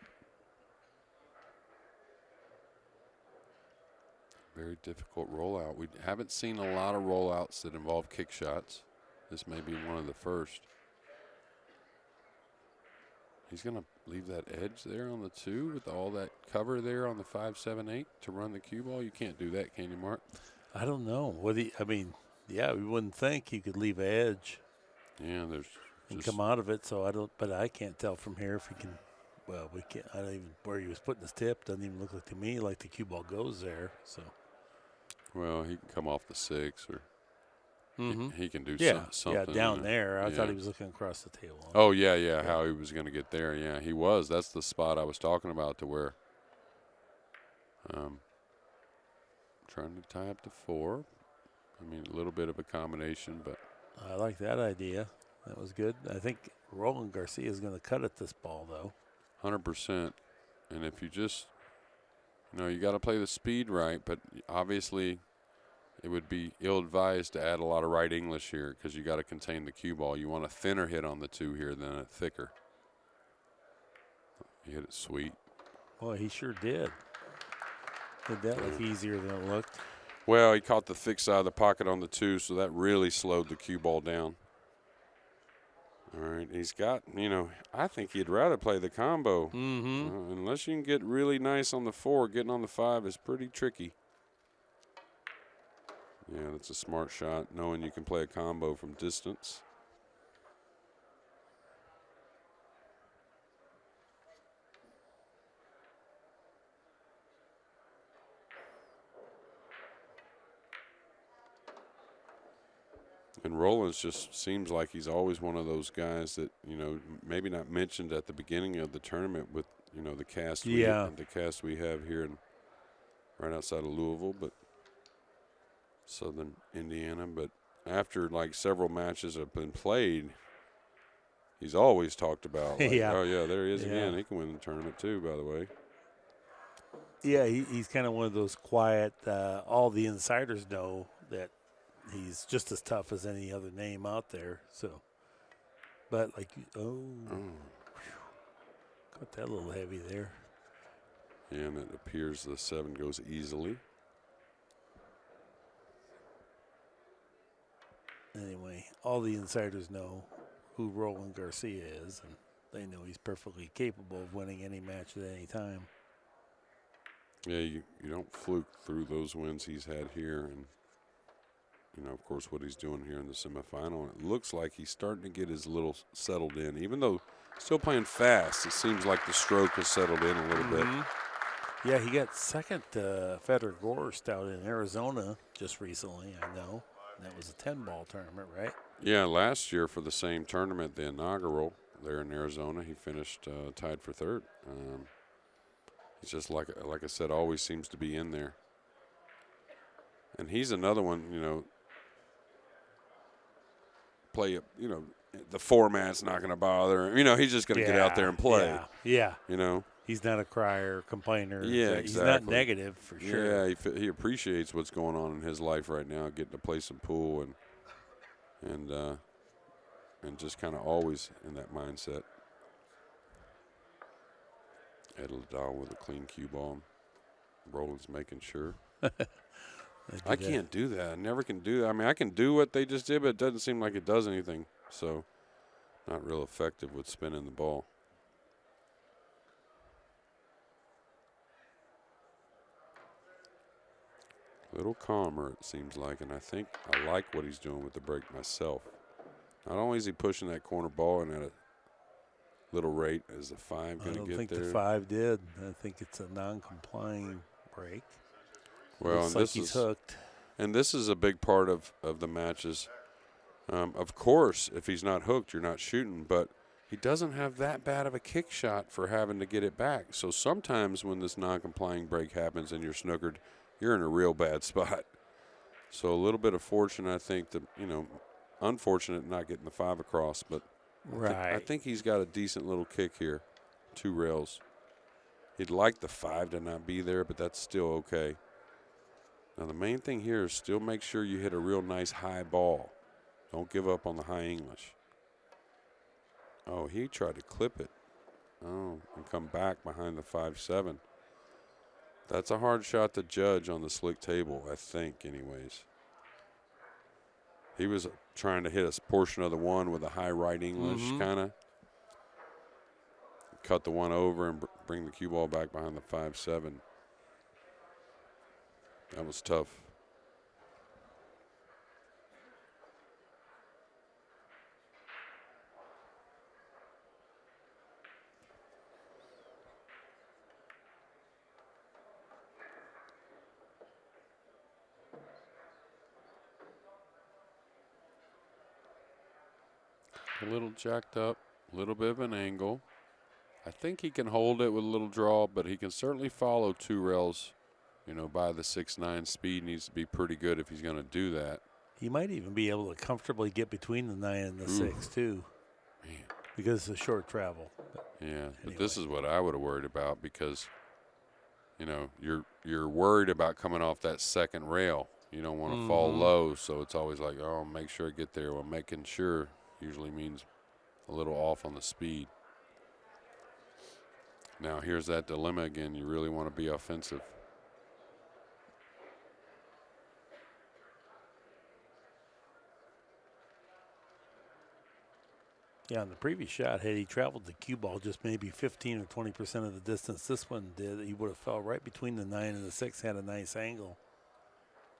Very difficult rollout. We haven't seen a lot of rollouts that involve kick shots. This may be one of the first. He's going to leave that edge there on the 2 with all that cover there on the 5, 7, 8 to run the cue ball. You can't do that, can you, Mark? I don't know. Yeah, we wouldn't think he could leave an edge. Yeah, there's and come out of it. So but I can't tell from here if he can. Well, we can't. I don't even where he was putting his tip. Doesn't even look like to me like the cue ball goes there. So. Well, he can come off the 6 or he can do something. Yeah, down there. I thought he was looking across the table. Oh, yeah, how he was going to get there. Yeah, he was. That's the spot I was talking about to where trying to tie up to 4. I mean, a little bit of a combination, but. I like that idea. That was good. I think Roland Garcia is going to cut at this ball, though. 100%. And if you just, you got to play the speed right, but obviously it would be ill-advised to add a lot of right English here because you got to contain the cue ball. You want a thinner hit on the 2 here than a thicker. He hit it sweet. Boy, he sure did. Did that look easier than it looked? Well, he caught the thick side of the pocket on the 2, so that really slowed the cue ball down. All right, he's got, I think he'd rather play the combo. Unless you can get really nice on the 4, getting on the 5 is pretty tricky. Yeah, that's a smart shot, knowing you can play a combo from distance. And Roland's just seems like he's always one of those guys that, maybe not mentioned at the beginning of the tournament with, the cast we have here right outside of Louisville, but Southern Indiana. But after like several matches have been played, he's always talked about, like, oh, yeah, there he is again. He can win the tournament too, by the way. Yeah, he's kind of one of those quiet, all the insiders know that he's just as tough as any other name out there. So, but like, caught that a little heavy there. Yeah, and it appears the 7 goes easily. Anyway, all the insiders know who Roland Garcia is, and they know he's perfectly capable of winning any match at any time. Yeah, you don't fluke through those wins he's had here, and of course, what he's doing here in the semifinal. It looks like he's starting to get his little settled in. Even though still playing fast, it seems like the stroke has settled in a little bit. Yeah, he got second FargoRate out in Arizona just recently, I know. That was a 10-ball tournament, right? Yeah, last year for the same tournament, the inaugural there in Arizona, he finished tied for 3rd. He's just, like I said, always seems to be in there. And he's another one, play, the format's not going to bother him. He's just going to get out there and play. Yeah. He's not a crier or complainer. Yeah, exactly. He's not negative for sure. Yeah, he appreciates what's going on in his life right now, getting to play some pool and just kind of always in that mindset. Ed Liddell with a clean cue ball. Roland's making sure. I can't do that. I never can do that. I mean, I can do what they just did, but it doesn't seem like it does anything. So, not real effective with spinning the ball. A little calmer, it seems like, and I think I like what he's doing with the break myself. Not only is he pushing that corner ball and little rate. Is the 5 I going to don't get think there? the 5 did. I think it's a non-complying break. Well, Looks and like this he's is hooked. and this is a big part of the matches. Of course, if he's not hooked, you're not shooting. But he doesn't have that bad of a kick shot for having to get it back. So sometimes when this non-complying break happens and you're snookered, you're in a real bad spot. So a little bit of fortune, I think, unfortunate not getting the 5 across. But Right. I think he's got a decent little kick here. 2 rails. He'd like the 5 to not be there, but that's still okay. Now, the main thing here is still make sure you hit a real nice high ball. Don't give up on the high English. Oh, he tried to clip it. Oh, and come back behind the 5-7. That's a hard shot to judge on the slick table, I think, anyways. He was trying to hit a portion of the 1 with a high right English, kind of. Cut the 1 over and bring the cue ball back behind the 5-7. That was tough. A little jacked up, a little bit of an angle. I think he can hold it with a little draw, but he can certainly follow 2 rails. By the 6-9 speed needs to be pretty good if he's going to do that. He might even be able to comfortably get between the 9 and the 6 too, Man. because it's a short travel. But this is what I would have worried about because, you're worried about coming off that second rail. You don't want to fall low, so it's always like, oh, make sure I get there. Well, making sure usually means a little off on the speed. Now, here's that dilemma again. You really want to be offensive. Yeah, on the previous shot, had he traveled the cue ball just maybe 15 or 20% of the distance this one did, he would have fell right between the 9 and the 6, had a nice angle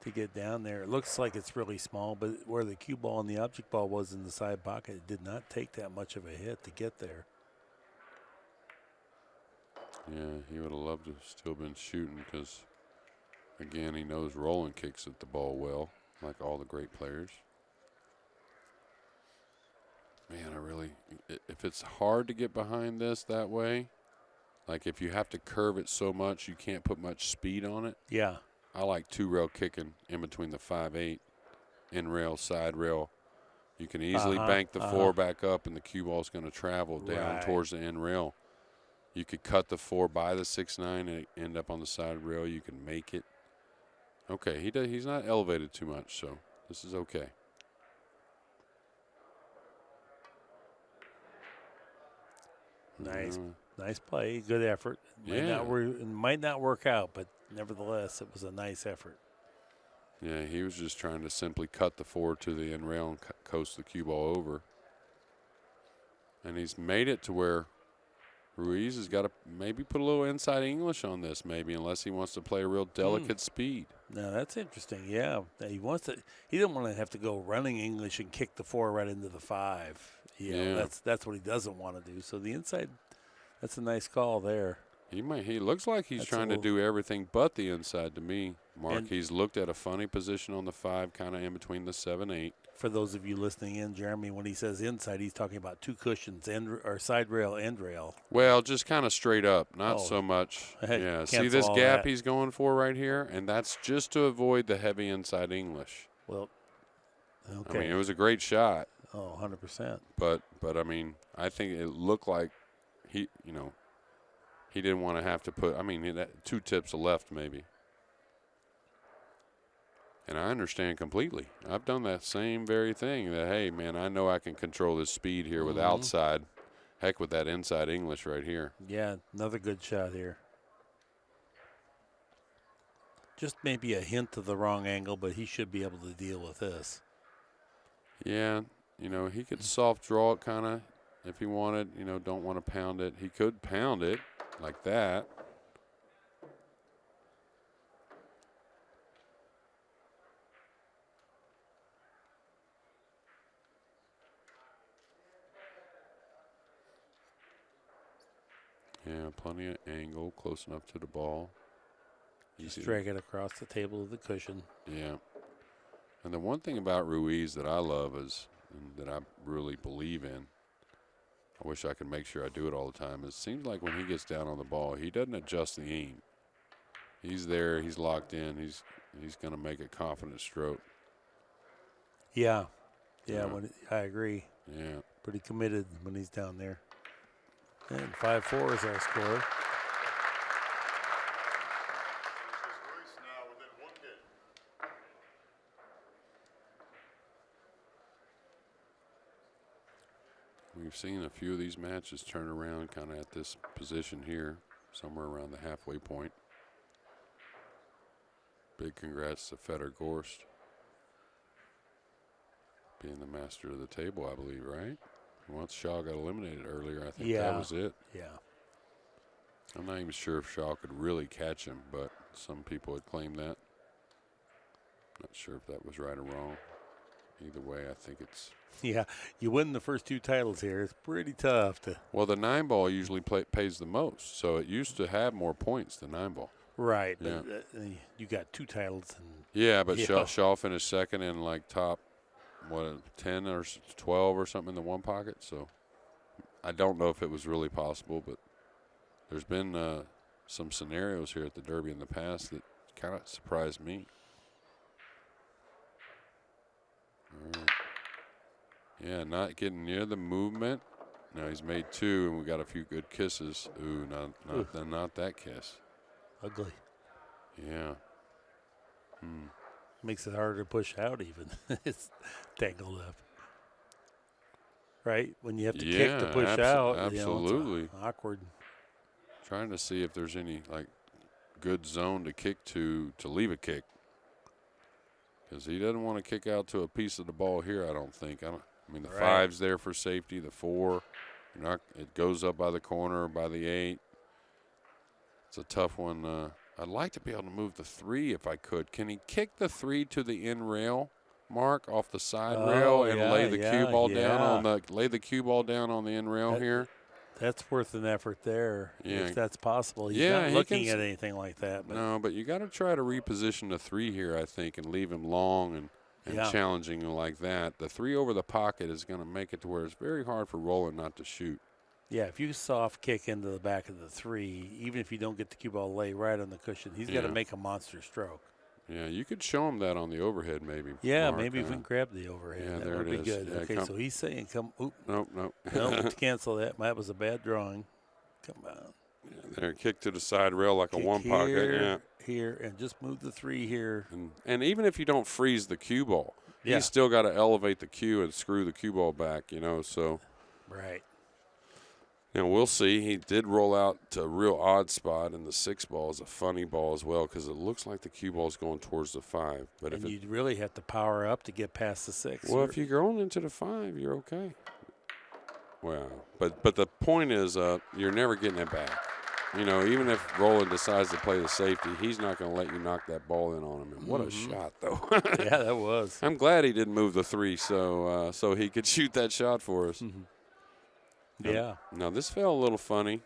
to get down there. It looks like it's really small, but where the cue ball and the object ball was in the side pocket, it did not take that much of a hit to get there. Yeah, he would have loved to have still been shooting because, again, he knows Roland kicks at the ball well, like all the great players. Man, if it's hard to get behind this that way, like if you have to curve it so much you can't put much speed on it. Yeah. I like 2 rail kicking in between the 5-8, in rail, side rail. You can easily bank the 4 back up and the cue ball's going to travel down towards the end rail. You could cut the 4 by the 6-9 and end up on the side rail. You can make it. Okay, he's not elevated too much, so this is okay. Nice play, good effort. It might not work out, but nevertheless, it was a nice effort. Yeah, he was just trying to simply cut the 4 to the end rail and coast the cue ball over. And he's made it to where Ruiz has got to maybe put a little inside English on this, maybe, unless he wants to play a real delicate speed. Now that's interesting. Yeah, he wants to. He didn't want to have to go running English and kick the 4 right into the 5. That's what he doesn't want to do. So the inside, that's a nice call there. He looks like he's trying to do everything but the inside to me, Mark. He's looked at a funny position on the 5, kind of in between the 7-8. For those of you listening in, Jeremy, when he says inside, he's talking about 2 cushions, or side rail, end rail. Well, just kind of straight up, not so much. Yeah, see this gap he's going for right here? And that's just to avoid the heavy inside English. Well, okay. I mean, it was a great shot. Oh, 100%. But I mean, I think it looked like he didn't want to have to put, 2 tips left maybe. And I understand completely. I've done that same very thing that, hey, man, I know I can control this speed here with outside. Heck with that inside English right here. Yeah, another good shot here. Just maybe a hint of the wrong angle, but he should be able to deal with this. Yeah, he could soft draw it kind of if he wanted. Don't want to pound it. He could pound it like that. Yeah, plenty of angle, close enough to the ball. Just drag it across the table of the cushion. Yeah. And the one thing about Ruiz that I love is, and that I really believe in, I wish I could make sure I do it all the time, it seems like when he gets down on the ball, he doesn't adjust the aim. He's there, he's locked in, he's going to make a confident stroke. Yeah. Yeah, I agree. Yeah. Pretty committed when he's down there. And 5-4 is our score. We've seen a few of these matches turn around kind of at this position here, somewhere around the halfway point. Big congrats to Fedor Gorst, being the master of the table, I believe, right? Once Shaw got eliminated earlier, I think that was it. Yeah. I'm not even sure if Shaw could really catch him, but some people had claimed that. Not sure if that was right or wrong. Either way, I think it's... Yeah, you win the first 2 titles here. It's pretty tough to... Well, the 9-ball usually pays the most, so it used to have more points than 9-ball. Right, Yeah. but you got 2 titles. And yeah, but Shaw finished second in like top, 10 or 12 or something in the one pocket. So I don't know if it was really possible, but there's been some scenarios here at the Derby in the past that kind of surprised me. All right. Yeah, not getting near the movement. Now he's made 2, and we got a few good kisses. Ooh, not that kiss. Ugly. Yeah. Makes it harder to push out even. It's tangled up. Right? When you have to kick to push out. Absolutely. It's awkward. Trying to see if there's any like good zone to kick to leave a kick. Because he doesn't want to kick out to a piece of the ball here, I don't think. I mean, the 5's there for safety. The 4, it goes up by the corner, by the 8. It's a tough one. I'd like to be able to move the 3 if I could. Can he kick the 3 to the in rail, Mark, off the side rail, and lay the cue ball down on the in rail here? That's worth an effort there, if that's possible. He's Yeah, not looking at anything like that. But no, but you got to try to reposition the 3 here, I think, and leave him long and challenging like that. The 3 over the pocket is going to make it to where it's very hard for Roland not to shoot. Yeah, if you soft kick into the back of the 3, even if you don't get the cue ball lay right on the cushion, he's got to make a monster stroke. Yeah, you could show him that on the overhead maybe. Yeah, Mark, if we can grab the overhead. Yeah, that there would it be is. good. Yeah, Okay, so he's saying come. Oop. Nope. No, cancel that. That was a bad drawing. Come on. Yeah, there, kick to the side rail like Kick a one pocket. Here, and just move the 3 here. And even if you don't freeze the cue ball, he's still got to elevate the cue and screw the cue ball back, so. Right. We'll see. He did roll out to a real odd spot, and the 6 ball is a funny ball as well because it looks like the cue ball is going towards the 5. But and you'd really have to power up to get past the 6. Well, if you're going into the 5, you're okay. Wow. But the point is you're never getting it back. Even if Roland decides to play the safety, he's not going to let you knock that ball in on him. And what a shot, though. Yeah, that was. I'm glad he didn't move the 3 so he could shoot that shot for us. Yeah. Now this felt a little funny.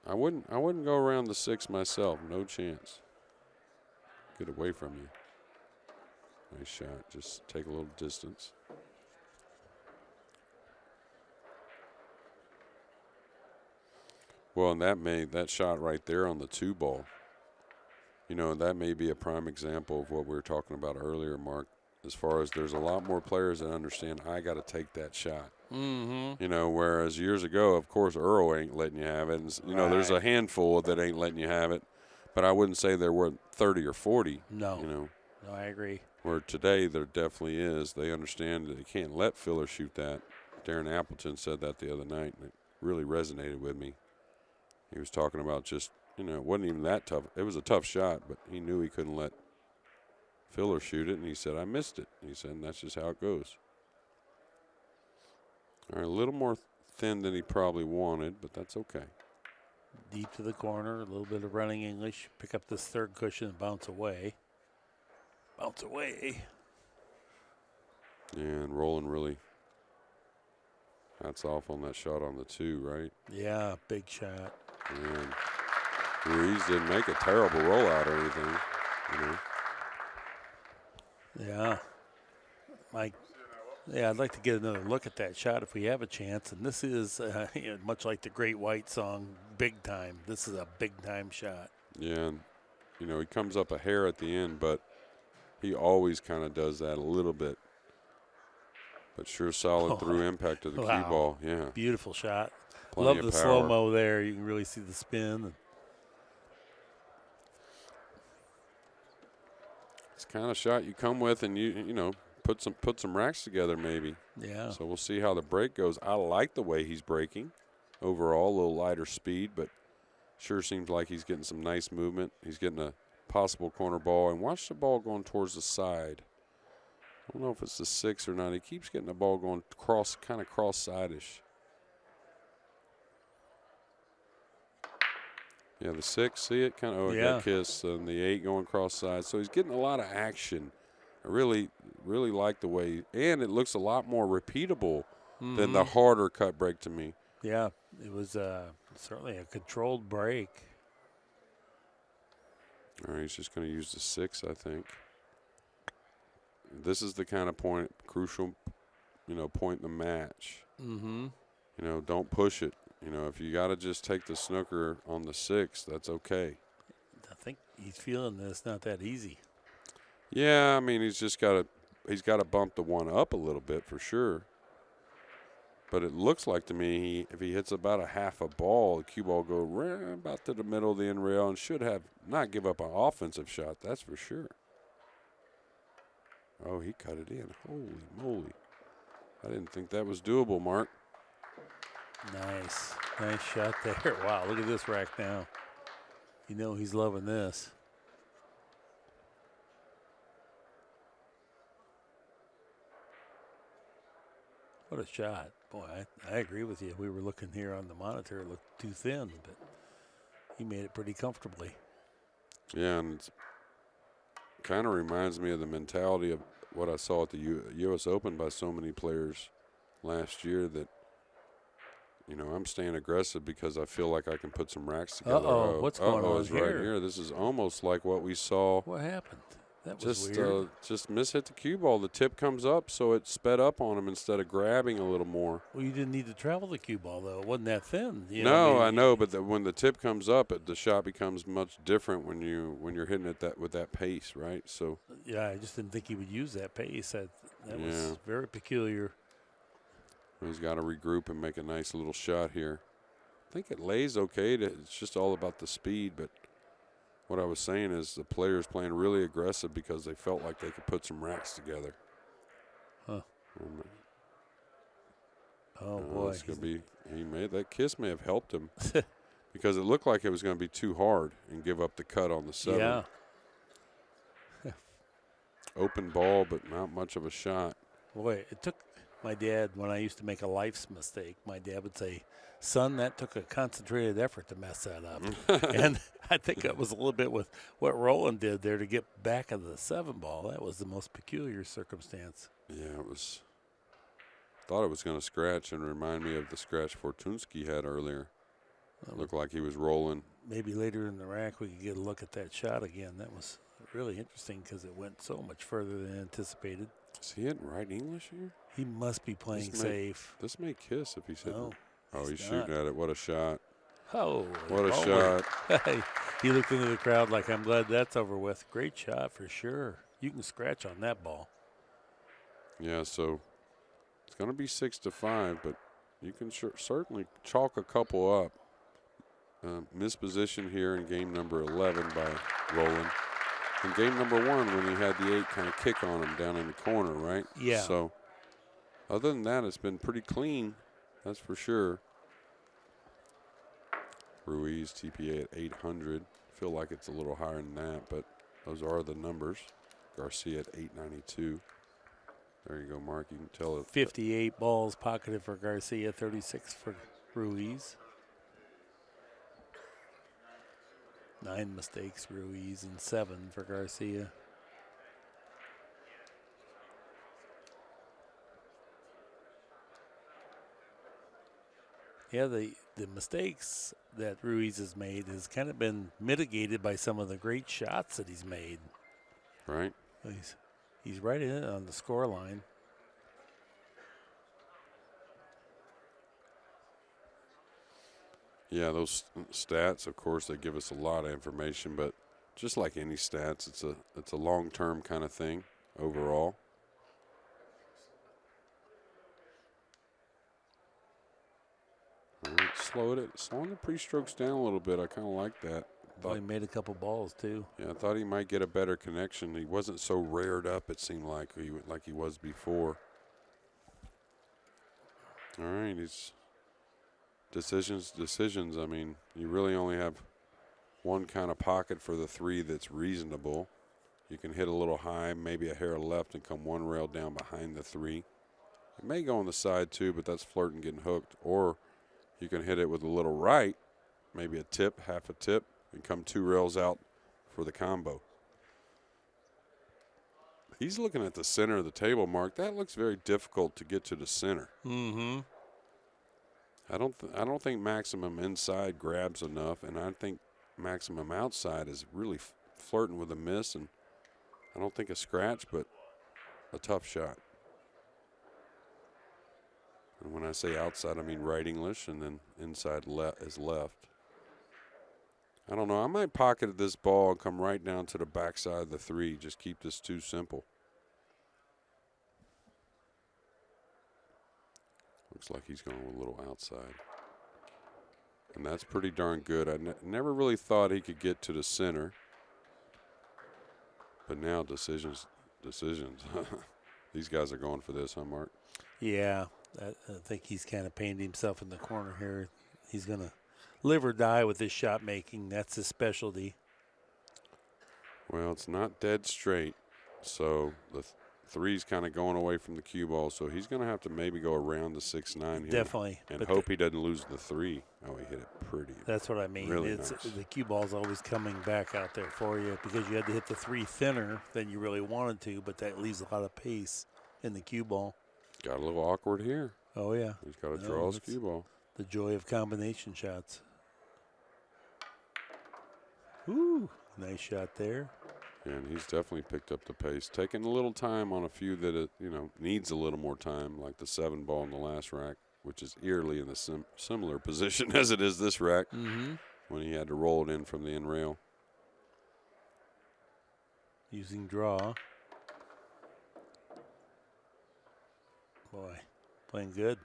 I wouldn't go around the 6 myself. No chance. Get away from you. Nice shot. Just take a little distance. Well, and that shot right there on the 2 ball. That may be a prime example of what we were talking about earlier, Mark. As far as there's a lot more players that understand I got to take that shot. Whereas years ago, of course, Earl ain't letting you have it. And, there's a handful that ain't letting you have it. But I wouldn't say there were 30 or 40. No. No, I agree. Where today there definitely is. They understand that they can't let Filler shoot that. Darren Appleton said that the other night, and it really resonated with me. He was talking about just, it wasn't even that tough. It was a tough shot, but he knew he couldn't let Filler shoot it, and he said, I missed it. He said, and that's just how it goes. All right, a little more thin than he probably wanted, but that's okay. Deep to the corner, a little bit of running English. Pick up this 3rd cushion and bounce away. Bounce away. Yeah, and Roland really, Hats off on that shot on the 2, right? Yeah, big shot. And Ruiz didn't make a terrible rollout or anything, you know. Yeah. Mike. Yeah, I'd like to get another look at that shot if we have a chance. And this is, much like the Great White song, big time. This is a big time shot. Yeah, and, you know, he comes up a hair at the end, but he always kind of does that a little bit. But sure solid through impact of the cue ball. Yeah. Beautiful shot. Plenty Love of the power. slow-mo there. You can really see the spin. It's the kind of shot you come with and you know, put some racks together maybe. Yeah. So we'll see how the break goes. I like the way he's breaking overall, a little lighter speed, but sure seems like he's getting some nice movement. He's getting a possible corner ball. And watch the ball going towards the side. I don't know if it's the 6 or not. He keeps getting the ball going kind of cross-side-ish. Yeah, the 6, see it? Kind of, it got kissed. And the 8 going cross-side. So he's getting a lot of action. I really like the way, and it looks a lot more repeatable than the harder cut break to me. Yeah, it was certainly a controlled break. All right, he's just going to use the 6, I think. This is the kind of crucial, you know, point in the match. Mm-hmm. You know, don't push it. You know, if you got to just take the snooker on the 6, that's okay. I think he's feeling that it's not that easy. Yeah, I mean, he's got to bump the 1 up a little bit for sure. But it looks like to me, if he hits about a half a ball, the cue ball go about to the middle of the end rail and should not give up an offensive shot. That's for sure. Oh, he cut it in. Holy moly. I didn't think that was doable, Mark. Nice shot there. Wow, look at this rack now. You know he's loving this. What a shot. Boy, I agree with you. We were looking here on the monitor. It looked too thin, but he made it pretty comfortably. Yeah, and it kind of reminds me of the mentality of what I saw at the U.S. Open by so many players last year that, you know, I'm staying aggressive because I feel like I can put some racks together. Uh-oh, what's going on it's here? right here. This is almost like what we saw. What happened? That was weird. Just mishit the cue ball. The tip comes up, so it sped up on him instead of grabbing a little more. Well, you didn't need to travel the cue ball, though. It wasn't that thin. I know, but when the tip comes up, the shot becomes much different when you're hitting it with that pace, right? So yeah, I just didn't think he would use that pace. That was very peculiar. He's got to regroup and make a nice little shot here. I think it lays okay. It's just all about the speed, but what I was saying is the players playing really aggressive because they felt like they could put some racks together. Huh. Oh, boy. It's gonna be, that kiss may have helped him because it looked like it was going to be too hard and give up the cut on the 7. Yeah. Open ball, but not much of a shot. Boy, it took my dad, when I used to make a life's mistake, my dad would say, son, that took a concentrated effort to mess that up. And I think that was a little bit with what Roland did there to get back of the 7 ball. That was the most peculiar circumstance. Yeah, it was. Thought it was going to scratch and remind me of the scratch Fortunski had earlier. Looked like he was rolling. Maybe later in the rack we could get a look at that shot again. That was really interesting because it went so much further than anticipated. Is he hitting right English here? He must be playing safe. This may kiss if he's hitting. No, he's shooting at it. What a shot. Oh, what a shot. He looked into the crowd like, I'm glad that's over with. Great shot for sure. You can scratch on that ball. Yeah, so it's going to be 6-5, but you can certainly chalk a couple up. Misposition here in game number 11 by Roland. In game number 1, when he had the 8 kind of kick on him down in the corner, right? Yeah. So other than that, it's been pretty clean, that's for sure. Ruiz, TPA at 800. Feel like it's a little higher than that, but those are the numbers. Garcia at 892. There you go, Mark. You can tell it. 58 balls pocketed for Garcia, 36 for Ruiz. 9 mistakes, Ruiz, and 7 for Garcia. Yeah, the mistakes that Ruiz has made has kind of been mitigated by some of the great shots that he's made. Right. He's right in it on the score line. Yeah, those stats, of course, they give us a lot of information, but just like any stats, it's a long-term kind of thing overall. All right, slowing the pre-strokes down a little bit. I kind of like that. Thought he made a couple balls too. Yeah, I thought he might get a better connection. He wasn't so reared up, it seemed like he was before. All right, he's decisions. I mean, you really only have one kind of pocket for the 3 that's reasonable. You can hit a little high, maybe a hair left, and come one rail down behind the 3. It may go on the side too, but that's flirting getting hooked. Or you can hit it with a little right, maybe a tip, half a tip, and come 2 rails out for the combo. He's looking at the center of the table, Mark. That looks very difficult to get to the center. Mm-hmm. I don't think maximum inside grabs enough, and I think maximum outside is really flirting with a miss, and I don't think a scratch, but a tough shot. And when I say outside, I mean right English, and then inside is left. I don't know. I might pocket this ball and come right down to the backside of the 3. Just keep this too simple. Looks like he's going a little outside. And that's pretty darn good. I never really thought he could get to the center. But now decisions. These guys are going for this, huh, Mark? Yeah, I think he's kind of painted himself in the corner here. He's going to live or die with his shot making. That's his specialty. Well, it's not dead straight. So the 3's kind of going away from the cue ball. So he's going to have to maybe go around the 6-9 here. Definitely. And hope he doesn't lose the 3. Oh, he hit it pretty. That's what I mean. Really nice. The cue ball's always coming back out there for you because you had to hit the 3 thinner than you really wanted to, but that leaves a lot of pace in the cue ball. Got a little awkward here. Oh, yeah. He's got to draw his cue ball. The joy of combination shots. Ooh, nice shot there. And he's definitely picked up the pace. Taking a little time on a few that it, needs a little more time, like the 7 ball in the last rack, which is eerily in the similar position as it is this rack when he had to roll it in from the end rail. Using draw. Boy, playing good.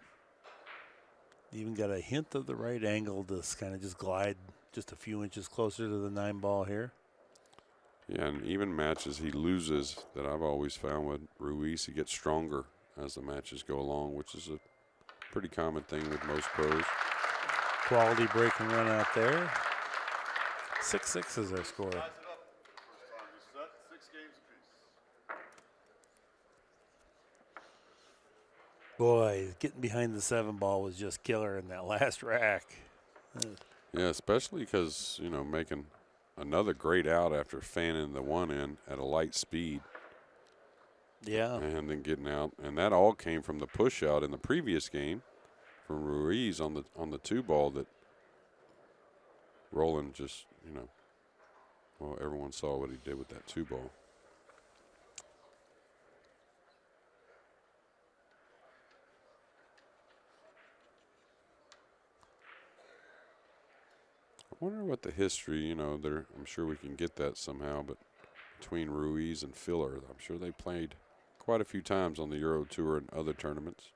Even got a hint of the right angle to kind of just glide just a few inches closer to the 9 ball here. Yeah, and even matches he loses that I've always found with Ruiz, he gets stronger as the matches go along, which is a pretty common thing with most pros. Quality break and run out there. 6-6 is our score. Boy, getting behind the 7 ball was just killer in that last rack. Yeah, especially because, making another great out after fanning the 1 in at a light speed. Yeah. And then getting out. And that all came from the push out in the previous game from Ruiz on the 2 ball that Roland just, well, everyone saw what he did with that 2 ball. I wonder what the history, I'm sure we can get that somehow, but between Ruiz and Filler, I'm sure they played quite a few times on the Euro Tour and other tournaments.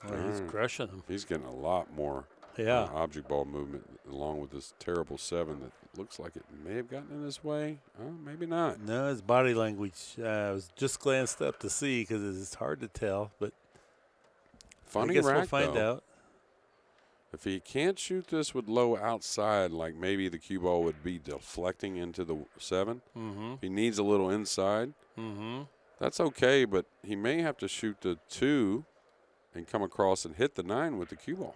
Oh, he's crushing him. He's getting a lot more object ball movement along with this terrible 7 that looks like it may have gotten in his way. Maybe not. No, his body language, I was just glanced up to see because it's hard to tell, but funny I guess rack, we'll find out. If he can't shoot this with low outside, like maybe the cue ball would be deflecting into the 7, he needs a little inside. That's okay, but he may have to shoot the 2 and come across and hit the 9 with the cue ball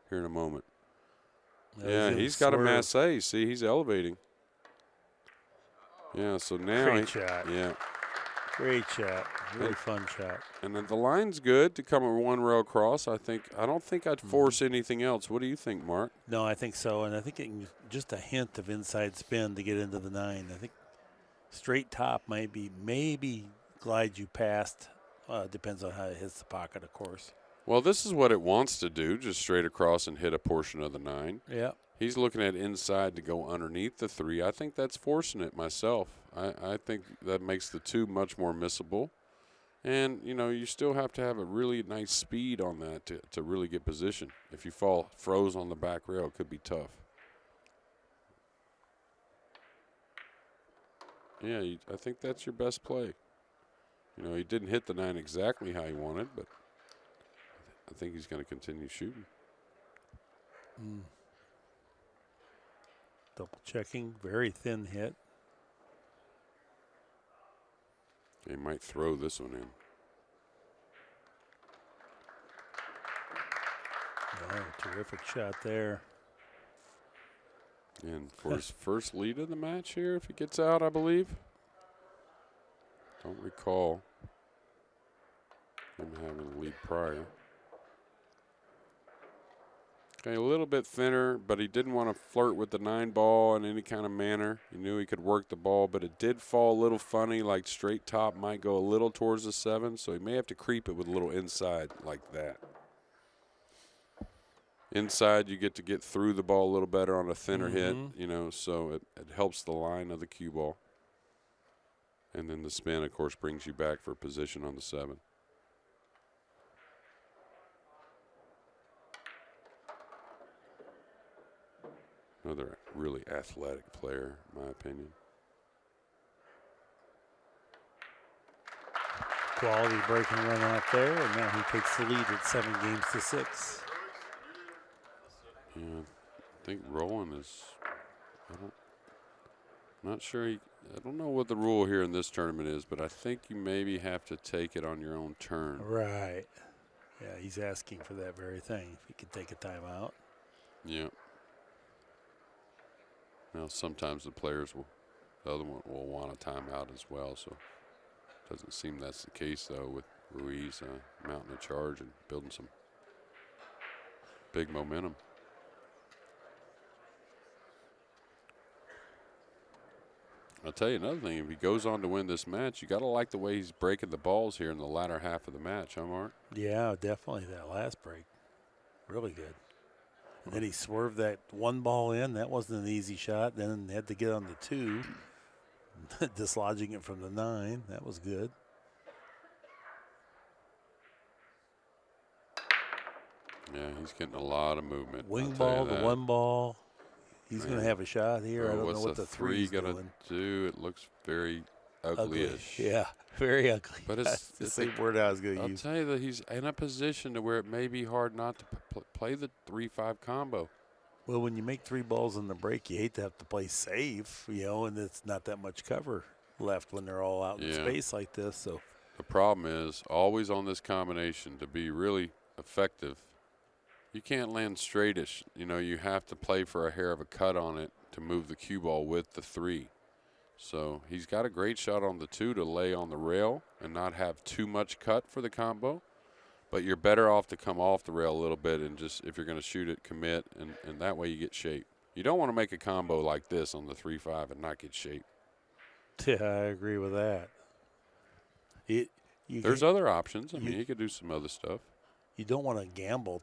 here in a moment. Yeah, he's got a masse. See, he's elevating. Yeah, so now Great shot. Yeah. Great shot. Really fun shot. And then the line's good to come a one row across. I don't think I'd force anything else. What do you think, Mark? No, I think so. And I think it can just a hint of inside spin to get into the 9. I think straight top might be maybe glide you past. Depends on how it hits the pocket, of course. Well, this is what it wants to do, just straight across and hit a portion of the 9. Yeah. He's looking at inside to go underneath the 3. I think that's forcing it myself. I think that makes the 2 much more missable. And, you know, you still have to have a really nice speed on that to really get position. If you fall froze on the back rail, it could be tough. Yeah, I think that's your best play. You know, he didn't hit the 9 exactly how he wanted, but I think he's going to continue shooting. Double checking. Very thin hit. He might throw this one in. Oh, terrific shot there. And for his first lead of the match here, if he gets out, I believe. Don't recall him having a lead prior. Okay, a little bit thinner, but he didn't want to flirt with the 9 ball in any kind of manner. He knew he could work the ball, but it did fall a little funny, like straight top might go a little towards the 7, so he may have to creep it with a little inside like that. Inside, you get to get through the ball a little better on a thinner hit, you know, so it helps the line of the cue ball. And then the spin, of course, brings you back for position on the 7. Another really athletic player, in my opinion. Quality breaking run out there, and now he takes the lead at 7 games to 6. Yeah, I think Roland is. I'm not sure. I don't know what the rule here in this tournament is, but I think you maybe have to take it on your own turn. Right. Yeah, he's asking for that very thing. If he could take a timeout. Yeah. Now, sometimes the other one will want a timeout as well, so it doesn't seem that's the case, though, with Ruiz mounting a charge and building some big momentum. I'll tell you another thing. If he goes on to win this match, you got to like the way he's breaking the balls here in the latter half of the match, huh, Mark? Yeah, definitely that last break. Really good. And then he swerved that 1 ball in. That wasn't an easy shot. Then had to get on the 2, dislodging it from the 9. That was good. Yeah, he's getting a lot of movement. Wing ball, the 1 ball. He's going to have a shot here. I don't know what the 3 is going doing. to do. It looks very ugly-ish. Yeah, very ugly. But That's the same word I was going to use. I'll tell you that he's in a position to where it may be hard not to play the 3-5 combo. Well, when you make 3 balls in the break, you hate to have to play safe, you know, and it's not that much cover left when they're all out in space like this. So the problem is always on this combination to be really effective. You can't land straightish. You know, you have to play for a hair of a cut on it to move the cue ball with the 3. So he's got a great shot on the 2 to lay on the rail and not have too much cut for the combo. But you're better off to come off the rail a little bit and just, if you're going to shoot it, commit, and that way you get shape. You don't want to make a combo like this on the 3-5 and not get shape. Yeah, I agree with that. There's other options. I mean, he could do some other stuff. You don't want to gamble.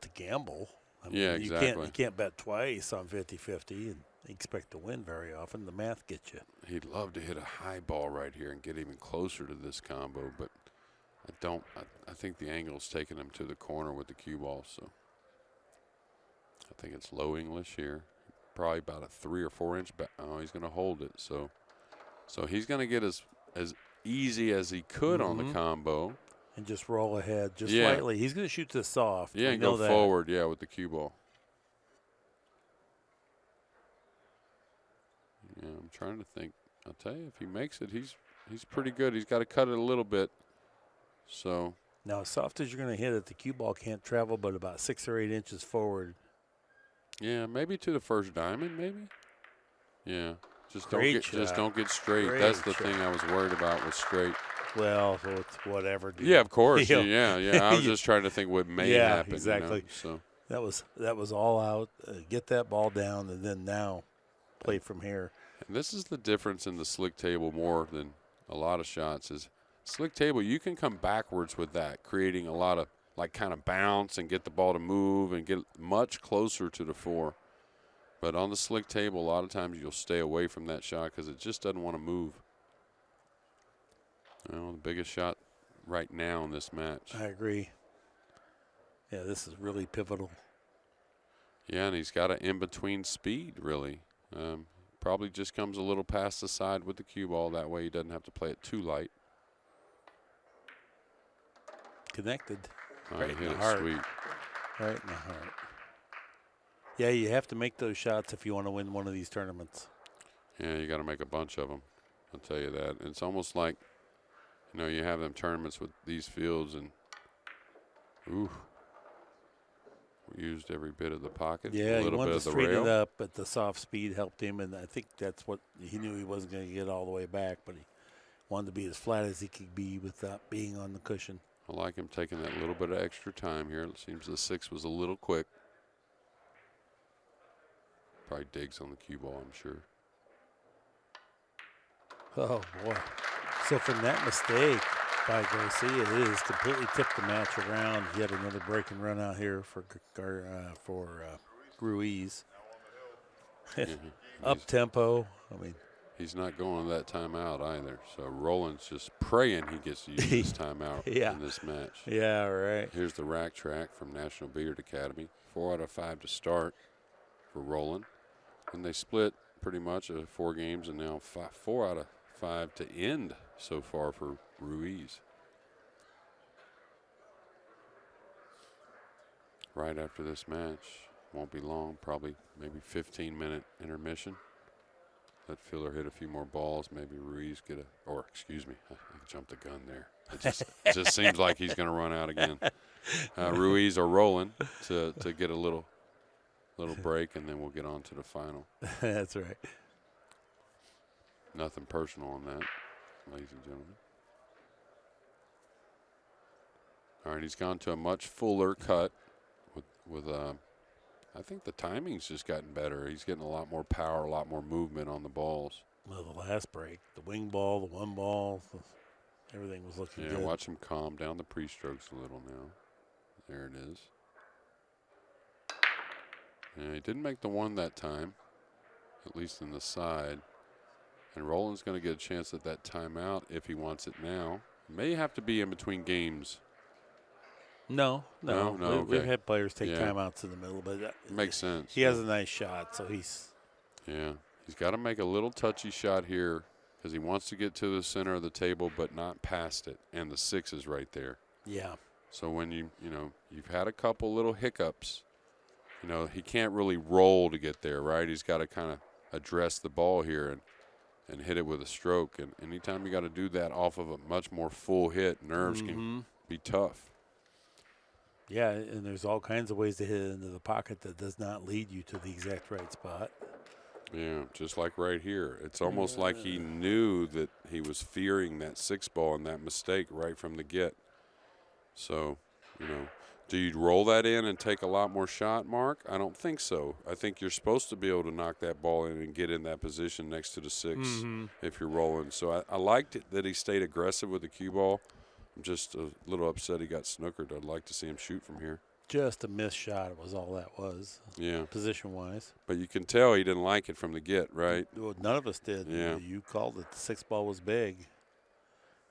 I mean, yeah, exactly. You can't bet twice on 50-50 and expect to win very often. The math gets you. He'd love to hit a high ball right here and get even closer to this combo, but I think the angle's taking him to the corner with the cue ball, so I think it's low English here. Probably about a 3 or 4 inch back. Oh, he's going to hold it. So he's going to get as easy as he could on the combo. And just roll ahead just slightly. He's going to shoot this soft. Yeah, and go forward, with the cue ball. Yeah, I'm trying to think. I'll tell you, if he makes it, he's pretty good. He's got to cut it a little bit. So now, as soft as you're going to hit it, the cue ball can't travel but about 6 or 8 inches forward. Yeah, maybe to the first diamond, maybe. Yeah. Just Great don't get straight. Great That's the shot. thing I was worried about with straight. Well, so it's whatever. Dude. Yeah, of course. You know, Yeah. I was just trying to think what may happen. exactly. You know, so That was all out. Get that ball down, and then now play from here. and this is the difference in the slick table more than a lot of shots is slick table. You can come backwards with that, creating a lot of like kind of bounce and get the ball to move and get much closer to the 4. But on the slick table, a lot of times you'll stay away from that shot because it just doesn't want to move. You know, the biggest shot right now in this match. I agree. Yeah, this is really pivotal. Yeah, and he's got an in-between speed, really. Probably just comes a little past the side with the cue ball. That way he doesn't have to play it too light. Connected. Right, Right in hit the it heart. sweet. Right in the heart. Yeah, you have to make those shots if you want to win one of these tournaments. Yeah, you got to make a bunch of them. I'll tell you that. It's almost like, you know, you have them tournaments with these fields and, ooh, we used every bit of the pocket. Yeah, a he little wanted bit to of the straighten rail. it up, but the soft speed helped him, and I think that's what he knew he wasn't going to get all the way back, but he wanted to be as flat as he could be without being on the cushion. I like him taking that little bit of extra time here. It seems the 6 was a little quick. Probably digs on the cue ball, I'm sure. Oh, boy. So from that mistake by Garcia, it has completely tipped the match around. Yet another break and run out here for Ruiz. Up tempo. I mean, he's not going to that timeout either. So Roland's just praying he gets to use this timeout in this match. Yeah, right. Here's the rack track from National Billiard Academy. 4 out of 5 to start for Roland. And they split pretty much 4 games, and now 4 out of 5 to end so far for Ruiz. Right after this match, won't be long, probably maybe 15-minute intermission. Let Filler hit a few more balls, maybe Ruiz get I jumped the gun there. It just seems like he's going to run out again. Ruiz or Roland to get a little break, and then we'll get on to the final. That's right. Nothing personal on that, ladies and gentlemen. All right, he's gone to a much fuller cut with I think the timing's just gotten better. He's getting a lot more power, a lot more movement on the balls. Well, the last break, the wing ball, the one ball, everything was looking good. Yeah, watch him calm down the pre-strokes a little now. There it is. Yeah, he didn't make the 1 that time, at least in the side. And Roland's going to get a chance at that timeout if he wants it now. May have to be in between games. No. We've okay. had players take timeouts in the middle, but Makes sense. He has a nice shot, so he's. Yeah, he's got to make a little touchy shot here because he wants to get to the center of the table, but not past it. And the 6 is right there. Yeah. So when you've had a couple little hiccups, he can't really roll to get there, right? He's got to kind of address the ball here and hit it with a stroke. And anytime you got to do that off of a much more full hit, nerves can be tough. Yeah, and there's all kinds of ways to hit it into the pocket that does not lead you to the exact right spot. Yeah, just like right here. It's almost like he knew that he was fearing that 6 ball and that mistake right from the get. So, do you roll that in and take a lot more shot, Mark? I don't think so. I think you're supposed to be able to knock that ball in and get in that position next to the 6 if you're rolling. So I liked it that he stayed aggressive with the cue ball. I'm just a little upset he got snookered. I'd like to see him shoot from here. Just a missed shot was all that was. Yeah. Position-wise. But you can tell he didn't like it from the get, right? Well, none of us did. Yeah. You called it. The 6 ball was big.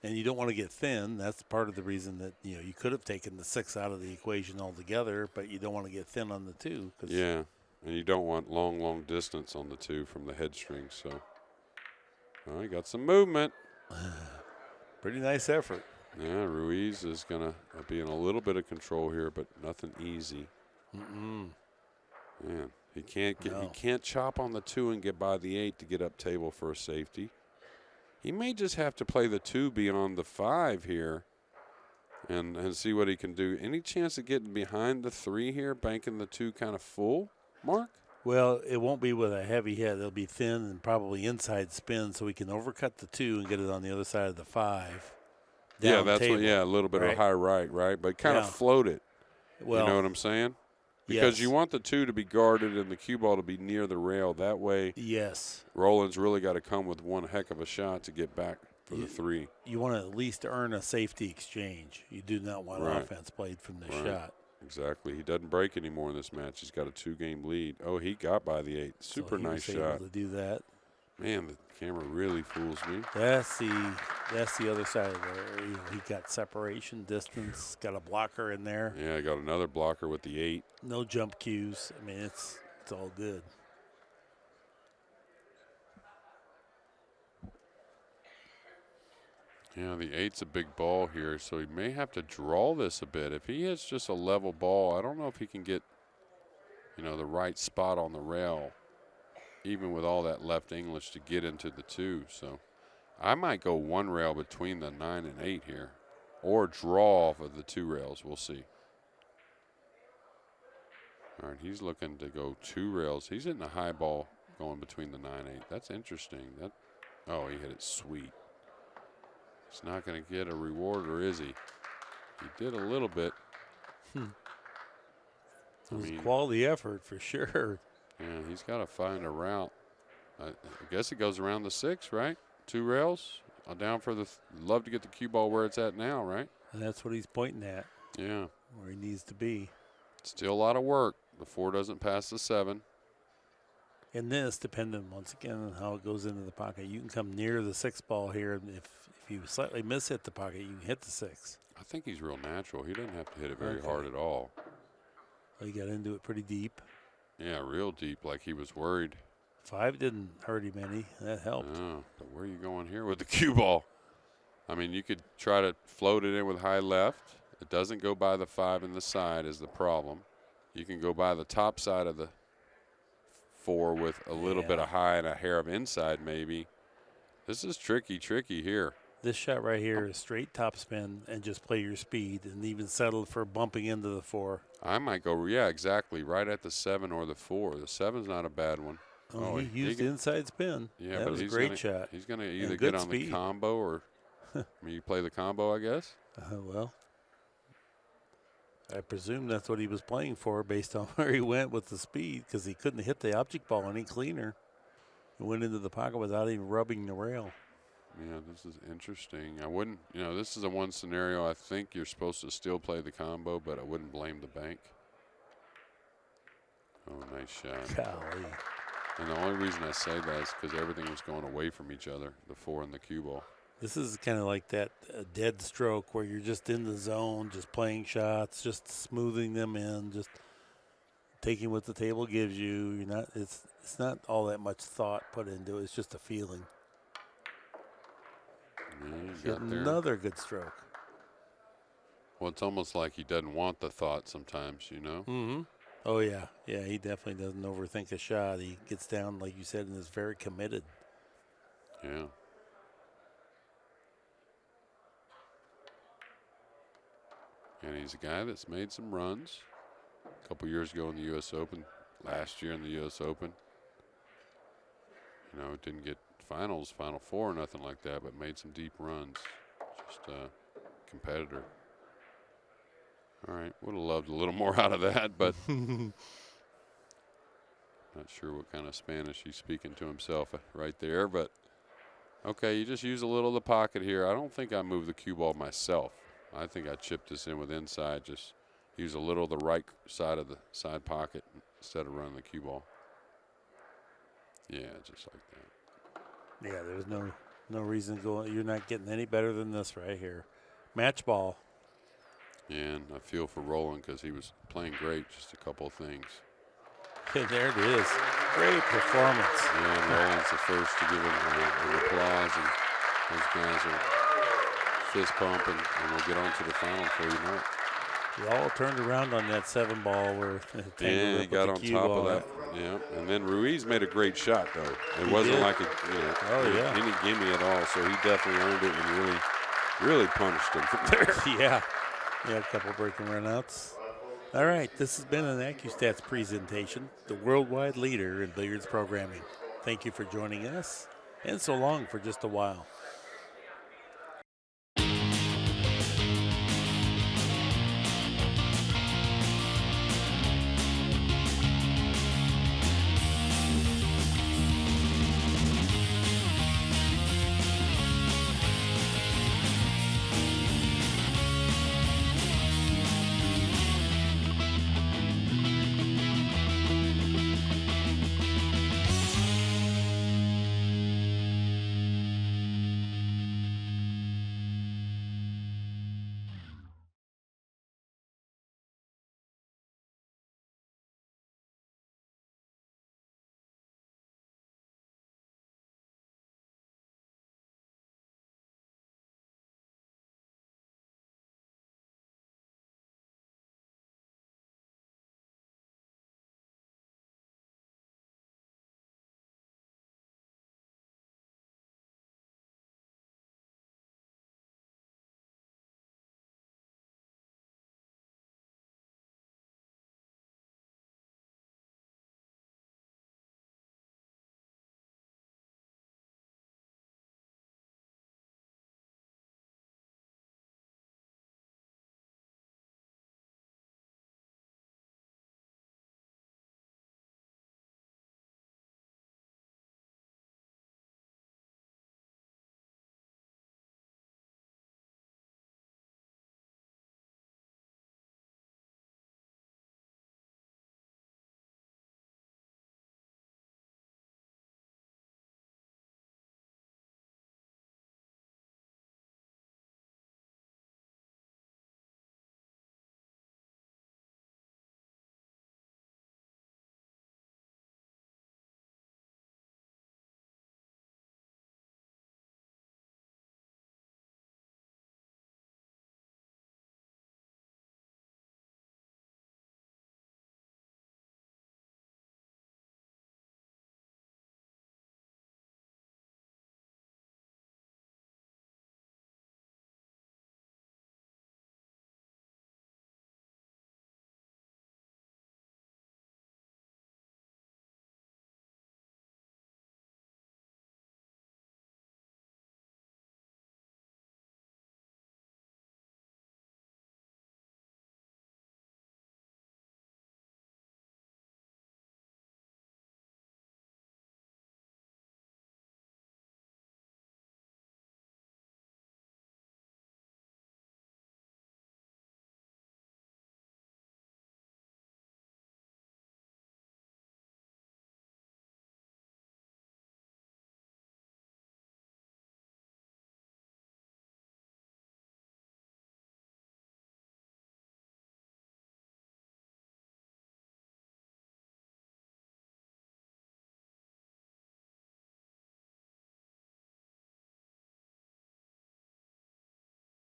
And you don't want to get thin. That's part of the reason that, you could have taken the 6 out of the equation altogether, but you don't want to get thin on the 2. Yeah, and you don't want long distance on the 2 from the head string. So, well, he got some movement. Pretty nice effort. Yeah, Ruiz is going to be in a little bit of control here, but nothing easy. Man, he can't chop on the 2 and get by the 8 to get up table for a safety. He may just have to play the 2 beyond the 5 here and see what he can do. Any chance of getting behind the 3 here, banking the 2 kind of full, Mark? Well, it won't be with a heavy hit. It'll be thin and probably inside spin, so we can overcut the 2 and get it on the other side of the 5. Yeah, Down that's table, what. Yeah, a little bit right? of high right, but kind of Yeah. float it. Well, You know what I'm saying? Because yes. you want the 2 to be guarded and the cue ball to be near the rail. That way, Yes. Roland's really got to come with one heck of a shot to get back for the 3. You want to at least earn a safety exchange. You do not want Right. offense played from the Right. shot. Exactly. He doesn't break anymore in this match. He's got a 2-game lead. Oh, he got by the 8. Super So he nice was shot. able to do that. Man, the camera really fools me. That's the other side of there. He got separation distance, got a blocker in there. Yeah, I got another blocker with the 8. No jump cues. I mean, it's all good. Yeah, the 8's a big ball here, so he may have to draw this a bit. If he hits just a level ball, I don't know if he can get, the right spot on the rail, even with all that left English to get into the 2. So I might go 1 rail between the 9 and 8 here, or draw off of the 2 rails. We'll see. All right, he's looking to go 2 rails. He's hitting a high ball going between the 9 and 8. That's interesting. Oh, he hit it sweet. He's not going to get a reward, or is he? He did a little bit. It was a quality effort for sure. Yeah, he's got to find a route. I guess it goes around the 6, right? 2 rails. Down for the. Love to get the cue ball where it's at now, right? And that's what he's pointing at. Yeah. Where he needs to be. Still a lot of work. The 4 doesn't pass the 7. And this, depending once again on how it goes into the pocket, you can come near the 6 ball here. And if you slightly miss hit the pocket, you can hit the 6. I think he's real natural. He doesn't have to hit it very Okay. hard at all. Well, he got into it pretty deep. Yeah, real deep, like he was worried. 5 didn't hurt him any. That helped. No, but where are you going here with the cue ball? I mean, you could try to float it in with high left. It doesn't go by the 5 in the side is the problem. You can go by the top side of the 4 with a little bit of high and a hair of inside maybe. This is tricky here. This shot right here is straight topspin and just play your speed and even settle for bumping into the 4. I might go, yeah, exactly, right at the 7 or the 4. The 7's not a bad one. He used inside spin. Yeah, that but was a he's great shot. He's going to either good get on speed. the combo or you play the combo, I guess. Well, I presume that's what he was playing for based on where he went with the speed, because he couldn't hit the object ball any cleaner. He went into the pocket without even rubbing the rail. Yeah, this is interesting. I wouldn't, this is the one scenario I think you're supposed to still play the combo, but I wouldn't blame the bank. Oh, nice shot. Golly. And the only reason I say that is because everything was going away from each other, the 4 and the cue ball. This is kind of like that dead stroke where you're just in the zone, just playing shots, just smoothing them in, just taking what the table gives you. You're not. It's not all that much thought put into it. It's just a feeling. Yeah, got there. Another good stroke. Well, it's almost like he doesn't want the thought sometimes, Mm-hmm. Oh, yeah. Yeah, he definitely doesn't overthink a shot. He gets down, like you said, and is very committed. Yeah. And he's a guy that's made some runs. A couple years ago in the U.S. Open, last year in the U.S. Open. Didn't get finals, Final Four, nothing like that, but made some deep runs. Just a competitor. All right, would have loved a little more out of that, but not sure what kind of Spanish he's speaking to himself right there. But okay, you just use a little of the pocket here. I don't think I moved the cue ball myself. I think I chipped this in with inside, just use a little of the right side of the side pocket instead of running the cue ball. Yeah, just like that. Yeah, there's no reason to go. You're not getting any better than this right here. Match ball. Yeah, and I feel for Roland because he was playing great, just a couple of things. Okay, there it is. Great performance. Yeah, and Roland's the first to give him an applause, and those guys are fist pumping, and we'll get on to the final for you now. We all turned around on that 7 ball where he got on top of that. Yeah, and then Ruiz made a great shot, though. It wasn't like any gimme at all, so he definitely earned it and really punished him from there. Yeah. Yeah, a couple breaking runouts. All right, this has been an Accu-Stats presentation, the worldwide leader in billiards programming. Thank you for joining us, and so long for just a while.